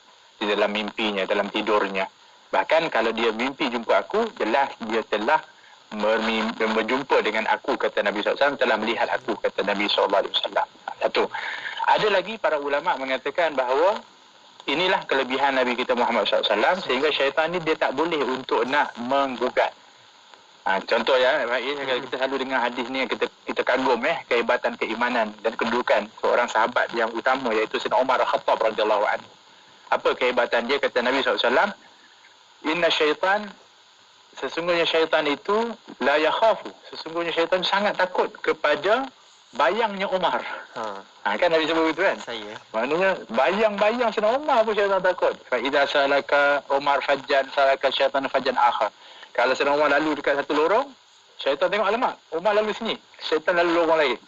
mimpinya, dalam tidurnya. Bahkan kalau dia mimpi jumpa aku, jelas dia telah berjumpa dengan aku, kata Nabi SAW, telah melihat aku, kata Nabi SAW. Satu. Ada lagi para ulama mengatakan bahawa inilah kelebihan Nabi kita Muhammad SAW, sehingga syaitan ni dia tak boleh untuk nak menggugat Contoh ya, kalau kita selalu dengar hadis ni, kita kagum kehebatan keimanan dan kedudukan seorang sahabat yang utama, iaitu Sayyidina Umar Al-Khattab radhiyallahu anhu. Apa kehebatan dia? Kata Nabi SAW, inna syaitan, sesungguhnya syaitan itu la yakhafu, sesungguhnya syaitan sangat takut kepada bayangnya Umar. Kan Nabi sebut begitu kan? Maknanya bayang-bayang Sayyidina Umar pun syaitan takut. Fa idza salaka Umar fajjan salaka syaitan fajjan akhar. Kalau Sayyidina Umar lalu dekat satu lorong, syaitan tengok, alamak, Umar lalu sini, syaitan lalu lorong lain.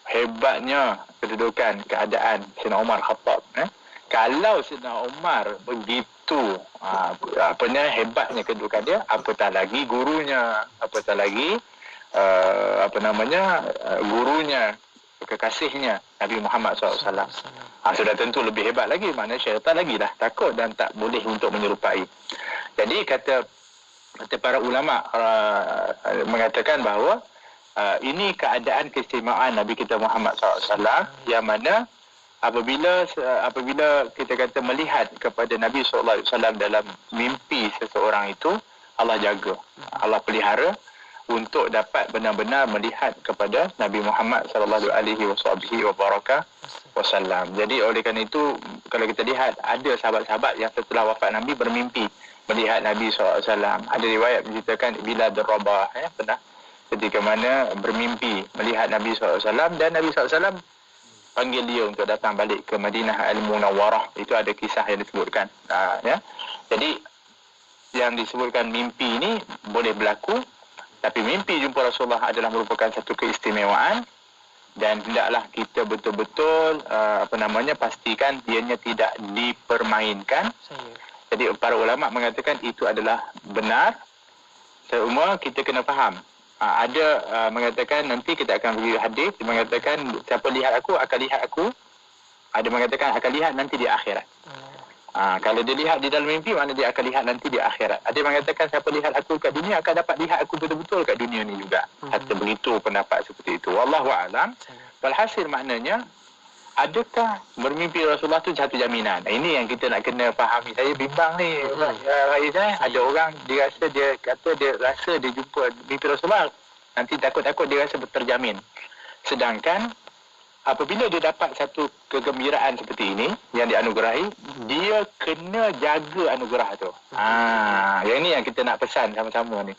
Hebatnya kedudukan, keadaan Sayyidina Umar Khattab. Kalau Sayyidina Umar begitu hebatnya kedudukan dia, apatah lagi gurunya, apatah lagi gurunya, kekasihnya Nabi Muhammad SAW. Sudah tentu lebih hebat lagi, maknanya syaitan lagi dah takut dan tak boleh untuk menyerupai. Jadi kata para ulama mengatakan bahawa ini keadaan keistimewaan Nabi kita Muhammad SAW, yang mana apabila kita kata melihat kepada Nabi SAW dalam mimpi seseorang itu, Allah jaga, Allah pelihara untuk dapat benar-benar melihat kepada Nabi Muhammad sallallahu alaihi wasallam. Jadi oleh kerana itu, kalau kita lihat, ada sahabat-sahabat yang setelah wafat Nabi bermimpi melihat Nabi SAW. Ada riwayat menceritakan Bilal bin Rabah pernah ketika mana bermimpi melihat Nabi SAW, dan Nabi SAW panggil dia untuk datang balik ke Madinah Al-Munawwarah. Itu ada kisah yang disebutkan. Jadi yang disebutkan mimpi ini boleh berlaku, tapi mimpi jumpa Rasulullah adalah merupakan satu keistimewaan, dan hendaklah kita betul-betul pastikan ianya tidak dipermainkan. Jadi para ulama mengatakan itu adalah benar. Semua kita kena faham. Ada mengatakan nanti kita akan bagi hadis mengatakan siapa lihat aku akan lihat aku. Ada mengatakan akan lihat nanti di akhirat. Kalau dia lihat di dalam mimpi, mana dia akan lihat nanti di akhirat. Ada yang mengatakan siapa lihat aku kat dunia akan dapat lihat aku betul-betul kat dunia ni juga. Kata begitu pendapat seperti itu. Wallahu a'lam. Walhasil maknanya, adakah bermimpi Rasulullah tu satu jaminan? Ini yang kita nak kena fahami. Saya bimbang ni. Ada orang dia rasa dia jumpa mimpi Rasulullah, nanti takut-takut dia rasa terjamin. Sedangkan apabila dia dapat satu kegembiraan seperti ini yang dianugerahi, dia kena jaga anugerah tu. Yang ini yang kita nak pesan sama-sama ni.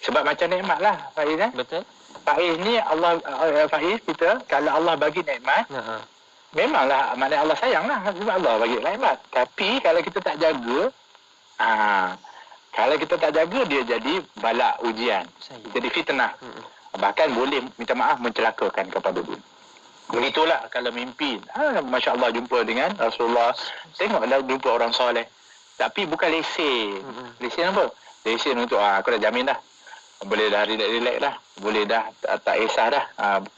Sebab macam nikmat lah, Faiz. Betul. Faiz ni Allah, Faiz kita, kalau Allah bagi nikmat, memanglah maknanya Allah sayang lah. Sebab Allah bagi nikmat. Tapi kalau kita tak jaga, kalau kita tak jaga, dia jadi balak ujian. Jadi fitnah. Bahkan boleh, minta maaf, mencelakakan kepada dia. Begitulah kalau mimpi. Masya Allah jumpa dengan Rasulullah. Tengoklah jumpa orang soleh. Tapi bukan lesen. Lesen apa? Lesen untuk aku dah jamin dah. Boleh dah relax dah. Boleh dah tak kisah dah.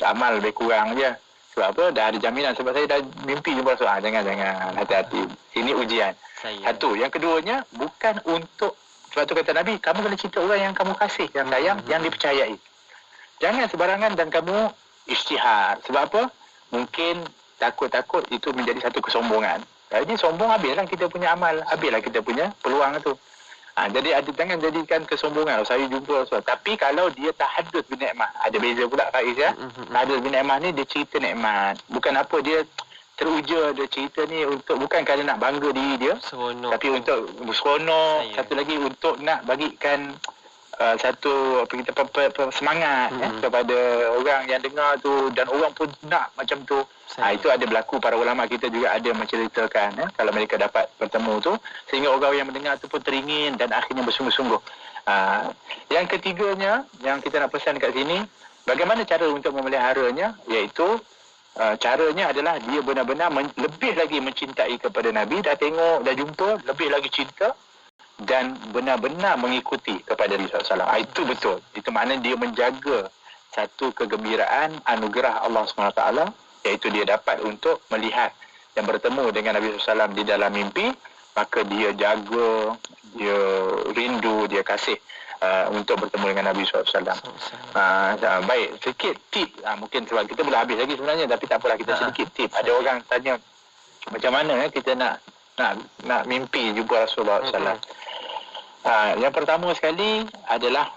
Amal lebih kurang je. Sebab apa? Dah ada jaminan. Sebab saya dah mimpi jumpa Rasulullah. Jangan. Hati-hati. Ini ujian. Satu. Yang keduanya, bukan untuk, sebab tu kata Nabi, kamu kena cinta orang yang kamu kasih, yang sayang, yang dipercayai. Jangan sebarangan dan kamu isytihar. Sebab apa? Mungkin takut-takut itu menjadi satu kesombongan. Jadi sombong, habislah kita punya amal, habislah kita punya peluang itu. Jadi jangan jadikan kesombongan. Saya jumpa Rasulullah. Tapi kalau dia tahadduts bin nikmat, ada beza pula Faiz ya. Tahadduts bin nikmat ni dia cerita nikmat. Bukan apa dia teruja, dia cerita ni untuk, bukan kerana nak bangga diri dia, seronok. Tapi untuk seronok. Satu lagi untuk nak bagikan satu semangat kepada orang yang dengar tu, dan orang pun nak macam tu. Itu ada berlaku. Para ulama kita juga ada menceritakan kalau mereka dapat bertemu tu, sehingga orang yang mendengar tu pun teringin dan akhirnya bersungguh-sungguh. Yang ketiganya yang kita nak pesan kat sini, bagaimana cara untuk memeliharanya, iaitu caranya adalah dia benar-benar lebih lagi mencintai kepada Nabi. Dah tengok, dah jumpa, lebih lagi cinta dan benar-benar mengikuti kepada Nabi SAW. Itu betul. Itu maknanya dia menjaga satu kegembiraan anugerah Allah SWT, iaitu dia dapat untuk melihat dan bertemu dengan Nabi SAW di dalam mimpi. Maka dia jaga, dia rindu, dia kasih untuk bertemu dengan Nabi SAW. Baik, sedikit tip. Mungkin sebab kita boleh habis lagi sebenarnya, tapi tak apalah, kita sedikit tip. Ada orang tanya macam mana kita nak mimpi jumpa Rasulullah SAW. Yang pertama sekali adalah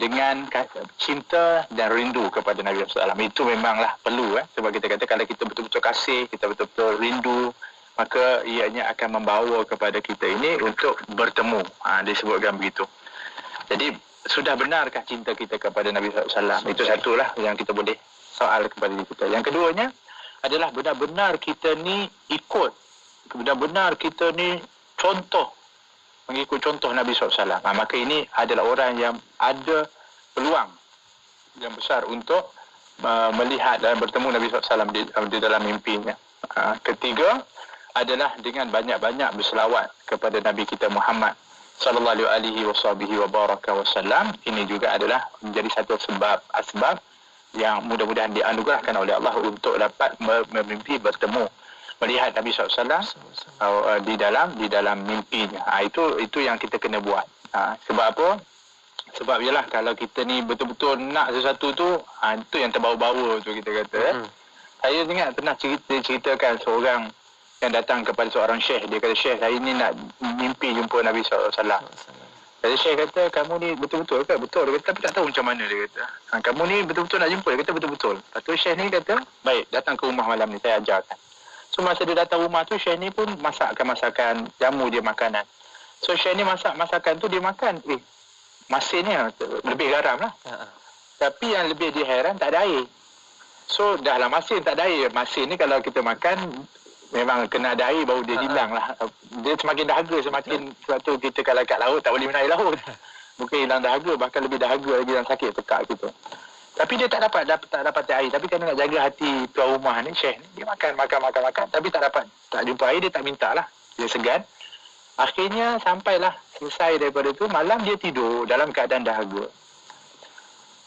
dengan cinta dan rindu kepada Nabi SAW. Itu memanglah perlu. Sebab kita kata kalau kita betul-betul kasih, kita betul-betul rindu, maka ianya akan membawa kepada kita ini untuk bertemu. Disebutkan begitu. Jadi sudah benarkah cinta kita kepada Nabi SAW? Itu satulah yang kita boleh soal kepada diri kita. Yang keduanya adalah benar-benar kita ni ikut, benar-benar kita ni mengikut contoh Nabi SAW. Maka ini adalah orang yang ada peluang yang besar untuk melihat dan bertemu Nabi SAW di dalam mimpinya. Ketiga adalah dengan banyak-banyak berselawat kepada Nabi kita Muhammad sallallahu alaihi wasallam. Ini juga adalah menjadi satu asbab yang mudah-mudahan dianugerahkan oleh Allah untuk dapat memimpi bertemu, melihat Nabi SAW di dalam mimpinya. Itu yang kita kena buat. Sebab apa? Sebab ialah kalau kita ni betul-betul nak sesuatu tu, itu yang terbawa-bawa tu kita kata. Saya ingat pernah ceritakan seorang yang datang kepada seorang syekh. Dia kata, "Syekh, saya ni nak mimpi jumpa Nabi SAW." Jadi syekh kata, "Kamu ni betul-betul ke?" "Betul." Dia kata, "Tapi tak tahu macam mana." Dia kata, "Kamu ni betul-betul nak jumpa?" Dia kata, "Betul-betul." Lepas tu syekh ni kata, "Baik, datang ke rumah malam ni, saya ajarkan." So masa dia datang rumah tu, syekh ni pun masakkan masakan, jamu dia makanan. So syekh ni masak masakan tu, dia makan. Masinnya lebih garam lah. Tapi yang lebih dia heran, tak ada air. So dah lah masin, tak ada air. Masin ni kalau kita makan, memang kena ada air baru dia hilang lah. Dia semakin dahaga, semakin sebab tu kita kalau kat laut tak boleh minum air laut. Bukan hilang dahaga, bahkan lebih dahaga lagi dan sakit tekak kita. Tapi dia tak dapat air. Tapi kerana nak jaga hati tuan rumah ni, syekh ni, dia makan, tapi tak jumpa air, dia tak minta lah. Dia segan. Akhirnya sampailah selesai daripada tu, malam dia tidur dalam keadaan dahaga.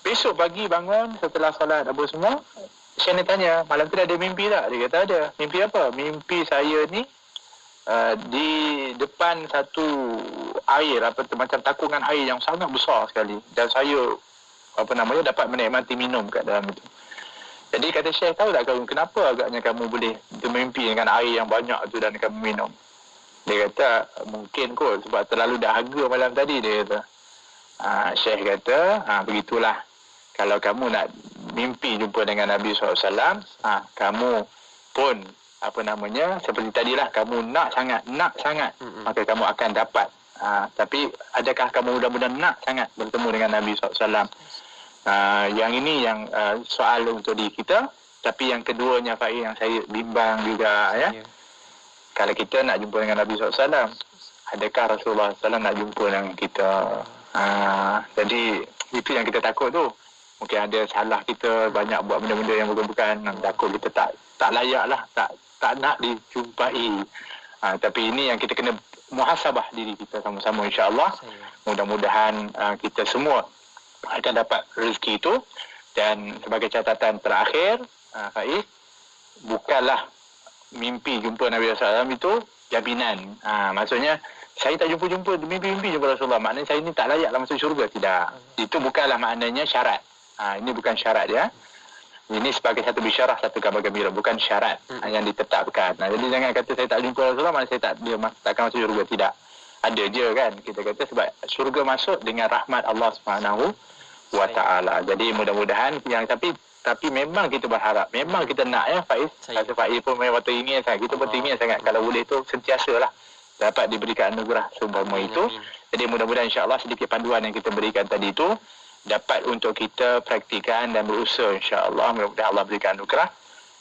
Besok pagi bangun setelah solat apa semua, syekh ni tanya, "Malam tu ada mimpi tak?" Dia kata, "Ada." "Mimpi apa?" "Mimpi saya ni di depan satu air, macam takungan air yang sangat besar sekali. Dan saya dapat menikmati minum kat dalam itu." Jadi kata syekh, "Tahu tak kamu kenapa agaknya kamu boleh bermimpi dengan air yang banyak tu dan kamu minum?" Dia kata, "Mungkin kot sebab terlalu dahaga malam tadi." Dia kata. Syekh kata, begitulah. Kalau kamu nak mimpi jumpa dengan Nabi SAW, kamu pun seperti tadilah, kamu nak sangat, maka kamu akan dapat. Tapi adakah kamu mudah-mudahan nak sangat bertemu dengan Nabi SAW? Yang ini yang soal untuk diri kita. Tapi yang keduanya, Faiz, yang saya bimbang juga, ya. Kalau kita nak jumpa dengan Nabi SAW, adakah Rasulullah SAW nak jumpa dengan kita? Jadi itu yang kita takut tu. Mungkin ada salah kita, banyak buat benda-benda yang bukan-bukan. Takut kita tak layak lah, tak nak dijumpai. Tapi ini yang kita kena muhasabah diri kita sama-sama, insya-Allah. Mudah-mudahan kita semua akan dapat rezeki itu. Dan sebagai catatan terakhir, Faiz, bukanlah mimpi jumpa Nabi SAW itu jaminan. Maksudnya saya tak jumpa mimpi jumpa Rasulullah, maknanya saya ni tak layaklah masuk syurga. Tidak. Itu bukanlah maknanya syarat. Ini bukan syarat ya. Ini sebagai satu bisyarah, satu kabar gembira, bukan syarat yang ditetapkan. Jadi jangan kata saya tak jumpa Rasulullah, maknanya saya takkan masuk syurga. Tidak. Ada je kan kita kata, sebab syurga masuk dengan rahmat Allah Subhanahu wa taala. Jadi mudah-mudahan yang tapi memang kita berharap, memang kita nak ya Faiz. Kata Faiz pun memang teringin sangat, kita pun teringin sangat kalau boleh tu sentiasalah dapat diberikan anugerah seumpama itu. Jadi mudah-mudahan insya-Allah sedikit panduan yang kita berikan tadi itu dapat untuk kita praktikan dan berusaha, insya-Allah. Mudah-mudahan Allah berikan anugerah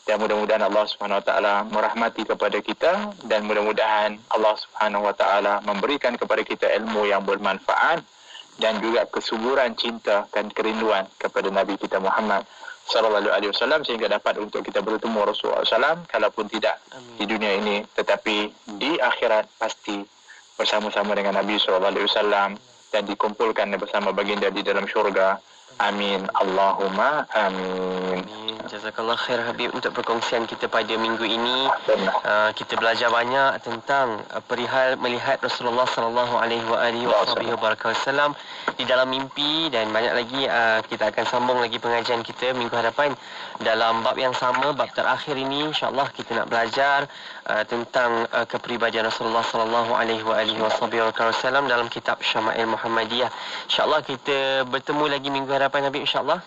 dan mudah-mudahan Allah Subhanahu wa taala merahmati kepada kita dan mudah-mudahan Allah Subhanahu wa taala memberikan kepada kita ilmu yang bermanfaat dan juga kesuburan cinta dan kerinduan kepada Nabi kita Muhammad sallallahu alaihi wasallam sehingga dapat untuk kita bertemu Rasulullah SAW, kalaupun tidak di dunia ini tetapi di akhirat pasti bersama-sama dengan Nabi sallallahu alaihi wasallam dan dikumpulkan bersama baginda di dalam syurga Amin. Allahumma amin. Jazakallah khair Habib untuk perkongsian kita pada minggu ini. Benar. Kita belajar banyak tentang perihal melihat Rasulullah sallallahu alaihi wasallam di dalam mimpi, dan banyak lagi kita akan sambung lagi pengajian kita minggu hadapan dalam bab yang sama, bab terakhir ini. InsyaAllah kita nak belajar tentang kepribadian Rasulullah sallallahu alaihi wasallam dalam kitab Syama'il Muhammadiyah. InsyaAllah kita bertemu lagi minggu hadapan Habib, insyaAllah.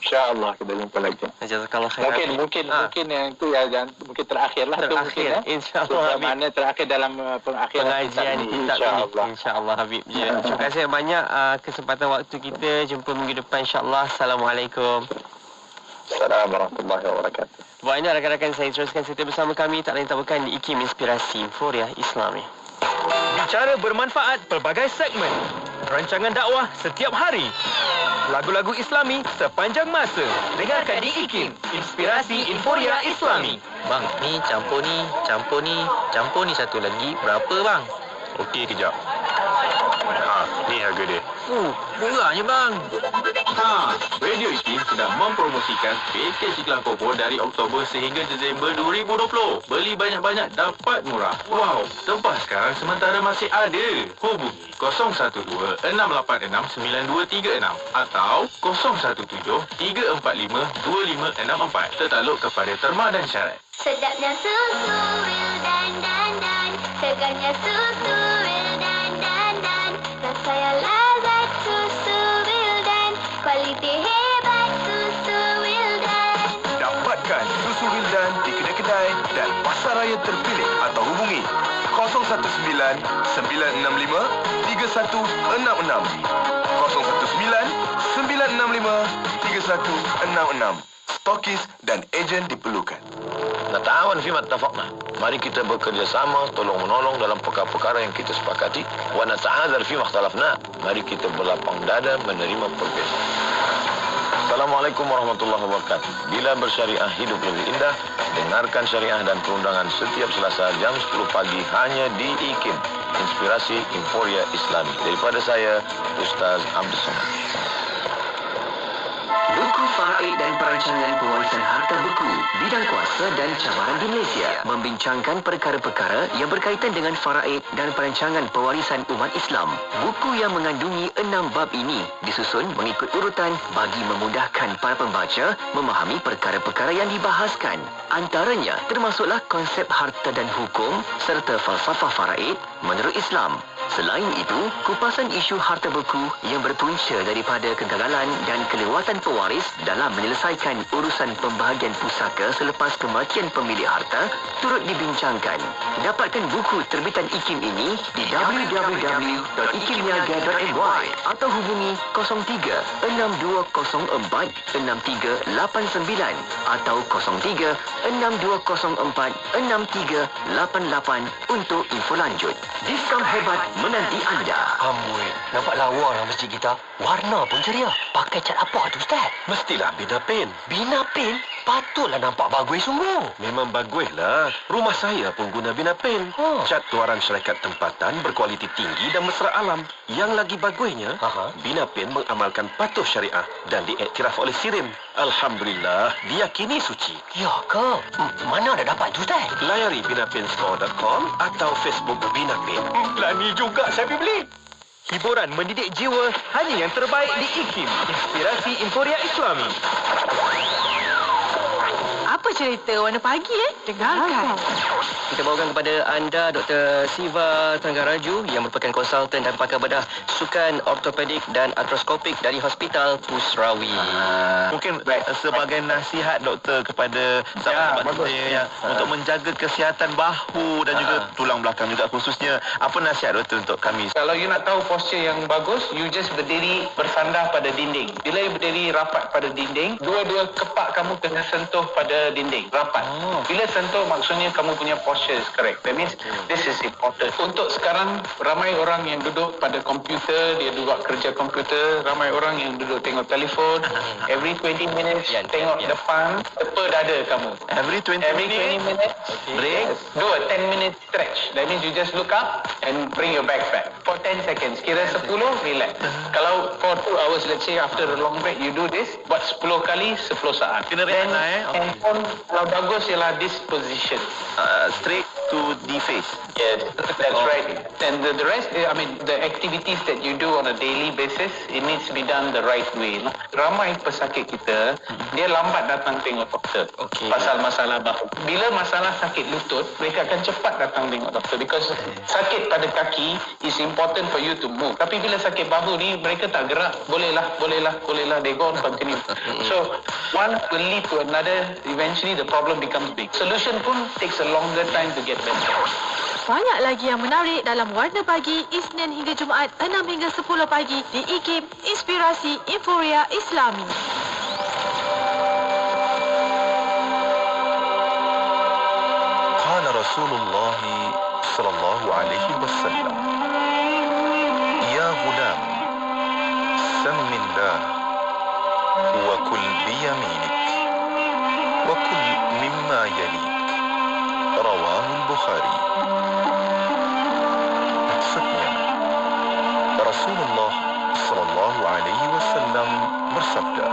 InsyaAllah kita jumpa lagi. Jazakallah khair. Mungkin yang itu ya, mungkin terakhirlah tu mungkin. InsyaAllah Habib. Mana terakhir dalam pengajian kitab ini. InsyaAllah Habib. Ya. Terima kasih banyak kesempatan waktu kita. Jumpa minggu depan insyaAllah. Assalamualaikum. Assalamualaikum warahmatullahi wabarakatuh. Buat anda rakan-rakan, saya teruskan serta bersama kami tak lain tak bukan di IKIM Inspirasi Inforia Islami. Bicara bermanfaat pelbagai segmen. Rancangan dakwah setiap hari. Lagu-lagu Islami sepanjang masa. Dengarkan di IKIM Inspirasi Inforia Islami. Bang, ni campur ni satu lagi berapa bang? Okey, kejap. Ni harga dia. Murahnya bang. Radio IKIM sedang mempromosikan pakej iklan Kopo dari Oktober sehingga Disember 2020. Beli banyak-banyak dapat murah. Wow, tempah sekarang sementara masih ada. Hubungi 012-686-9236 atau 017-345-2564. Tertakluk kepada terma dan syarat. Sedapnya susu Wildan dan. Segarnya susu Wildan dan. Rasa yang lazat susu Wildan. Kualiti hebat susu Wildan. Dapatkan susu Wildan di kedai-kedai dan pasar raya terpilih atau hubungi 019-965-3166 019-965-3166. Stokis dan ejen diperlukan. Nata'awan fi mattafaqna. Mari kita bekerjasama tolong-menolong dalam perkara-perkara yang kita sepakati. Wa nata'adzar fi makhtalafna. Mari kita berlapang dada menerima perbezaan. Assalamualaikum warahmatullahi wabarakatuh. Bila bersyariah hidup lebih indah, dengarkan syariah dan perundangan setiap Selasa jam 10 pagi hanya di IKIM Inspirasi Inforia Islami. Daripada saya, Ustaz Abdul Somad. Buku Faraid dan Perancangan Pewarisan Harta Buku, Bidang Kuasa dan Cabaran di Malaysia membincangkan perkara-perkara yang berkaitan dengan faraid dan perancangan pewarisan umat Islam. Buku yang mengandungi 6 bab ini disusun mengikut urutan bagi memudahkan para pembaca memahami perkara-perkara yang dibahaskan. Antaranya termasuklah konsep harta dan hukum serta falsafah faraid menurut Islam. Selain itu, kupasan isu harta buku yang berpunca daripada kegagalan dan kelewatan pewaris dalam menyelesaikan urusan pembahagian pusaka selepas kematian pemilik harta turut dibincangkan. Dapatkan buku terbitan IKIM ini di www.ikimniaga.my atau hubungi 03-6204-6389 atau 03-6204-6388 untuk info lanjut. Diskaun hebat menanti anda. Amboi, nampak lawa lah masjid kita. Warna pun ceria. Pakai cat apa tu Ustaz? Mestilah Bina Pen. Bina Pen? Patutlah nampak bagus sungguh. Memang bagus lah. Rumah saya pun guna Bina Pen. Cat luaran syarikat tempatan berkualiti tinggi dan mesra alam. Yang lagi bagusnya, Bina Pen mengamalkan patuh syariah dan diiktiraf oleh SIRIM. Alhamdulillah, diyakini suci. Ya ke? Mana ada dapat tu Ustaz? Layari binapenstore.com atau Facebook Bina Pen. Lani juga saya beli. Hiburan mendidik jiwa hanya yang terbaik di IKIM Inspirasi Inforia Islami. Apa cerita warna pagi Dengarkan. Kita bawakan kepada anda Dr. Siva Tanggaraju yang merupakan konsultan dan pakar bedah sukan ortopedik dan artroskopik dari Hospital Pusrawi. Mungkin sebagai nasihat doktor kepada sahabat-sahabat saya yang untuk menjaga kesihatan bahu dan juga tulang belakang juga khususnya, apa nasihat doktor untuk kami? Kalau you nak tahu posture yang bagus, you just berdiri bersandar pada dinding. Bila you berdiri rapat pada dinding, dua-dua kepak kamu kena sentuh pada dinding rapat. Bila sentuh maksudnya kamu punya posture posture is correct. That means this is important. Untuk sekarang, ramai orang yang duduk pada komputer, dia buat kerja komputer. Ramai orang yang duduk tengok telefon. Every 20 minutes, tengok depan, tepa dada kamu. Every 20 minutes, break. do a 10-minute stretch. That means you just look up and bring your back back. For 10 seconds. Kira 10, relax. Kalau for 2 hours, let's say after a long break, you do this, buat 10 kali 10 saat. Kena Then rehat handphone, kalau bagus ialah this position. Straight to the face. Yes, that's right. And the rest, the activities that you do on a daily basis, it needs to be done the right way. Ramai pesakit kita, dia lambat datang tengok doktor. Pasal masalah bahu. Bila masalah sakit lutut, mereka akan cepat datang tengok doktor. Because sakit pada kaki is important for you to move. Tapi bila sakit bahu ni, mereka tak gerak. Bolehlah. They go on continue. So, one will lead to another. Eventually, the problem becomes big. Solution pun takes a longer time to get better. Banyak lagi yang menarik dalam Warna Pagi Isnin hingga Jumaat 6 hingga 10 pagi di IKIM Inspirasi Inforia Islami. قال رسول الله صلى الله عليه وسلم يا غلام سم الله وكل بيمينك وكل مما يليك رواه البخاري. Maksudnya, Rasulullah sallallahu alaihi wasallam bersabda,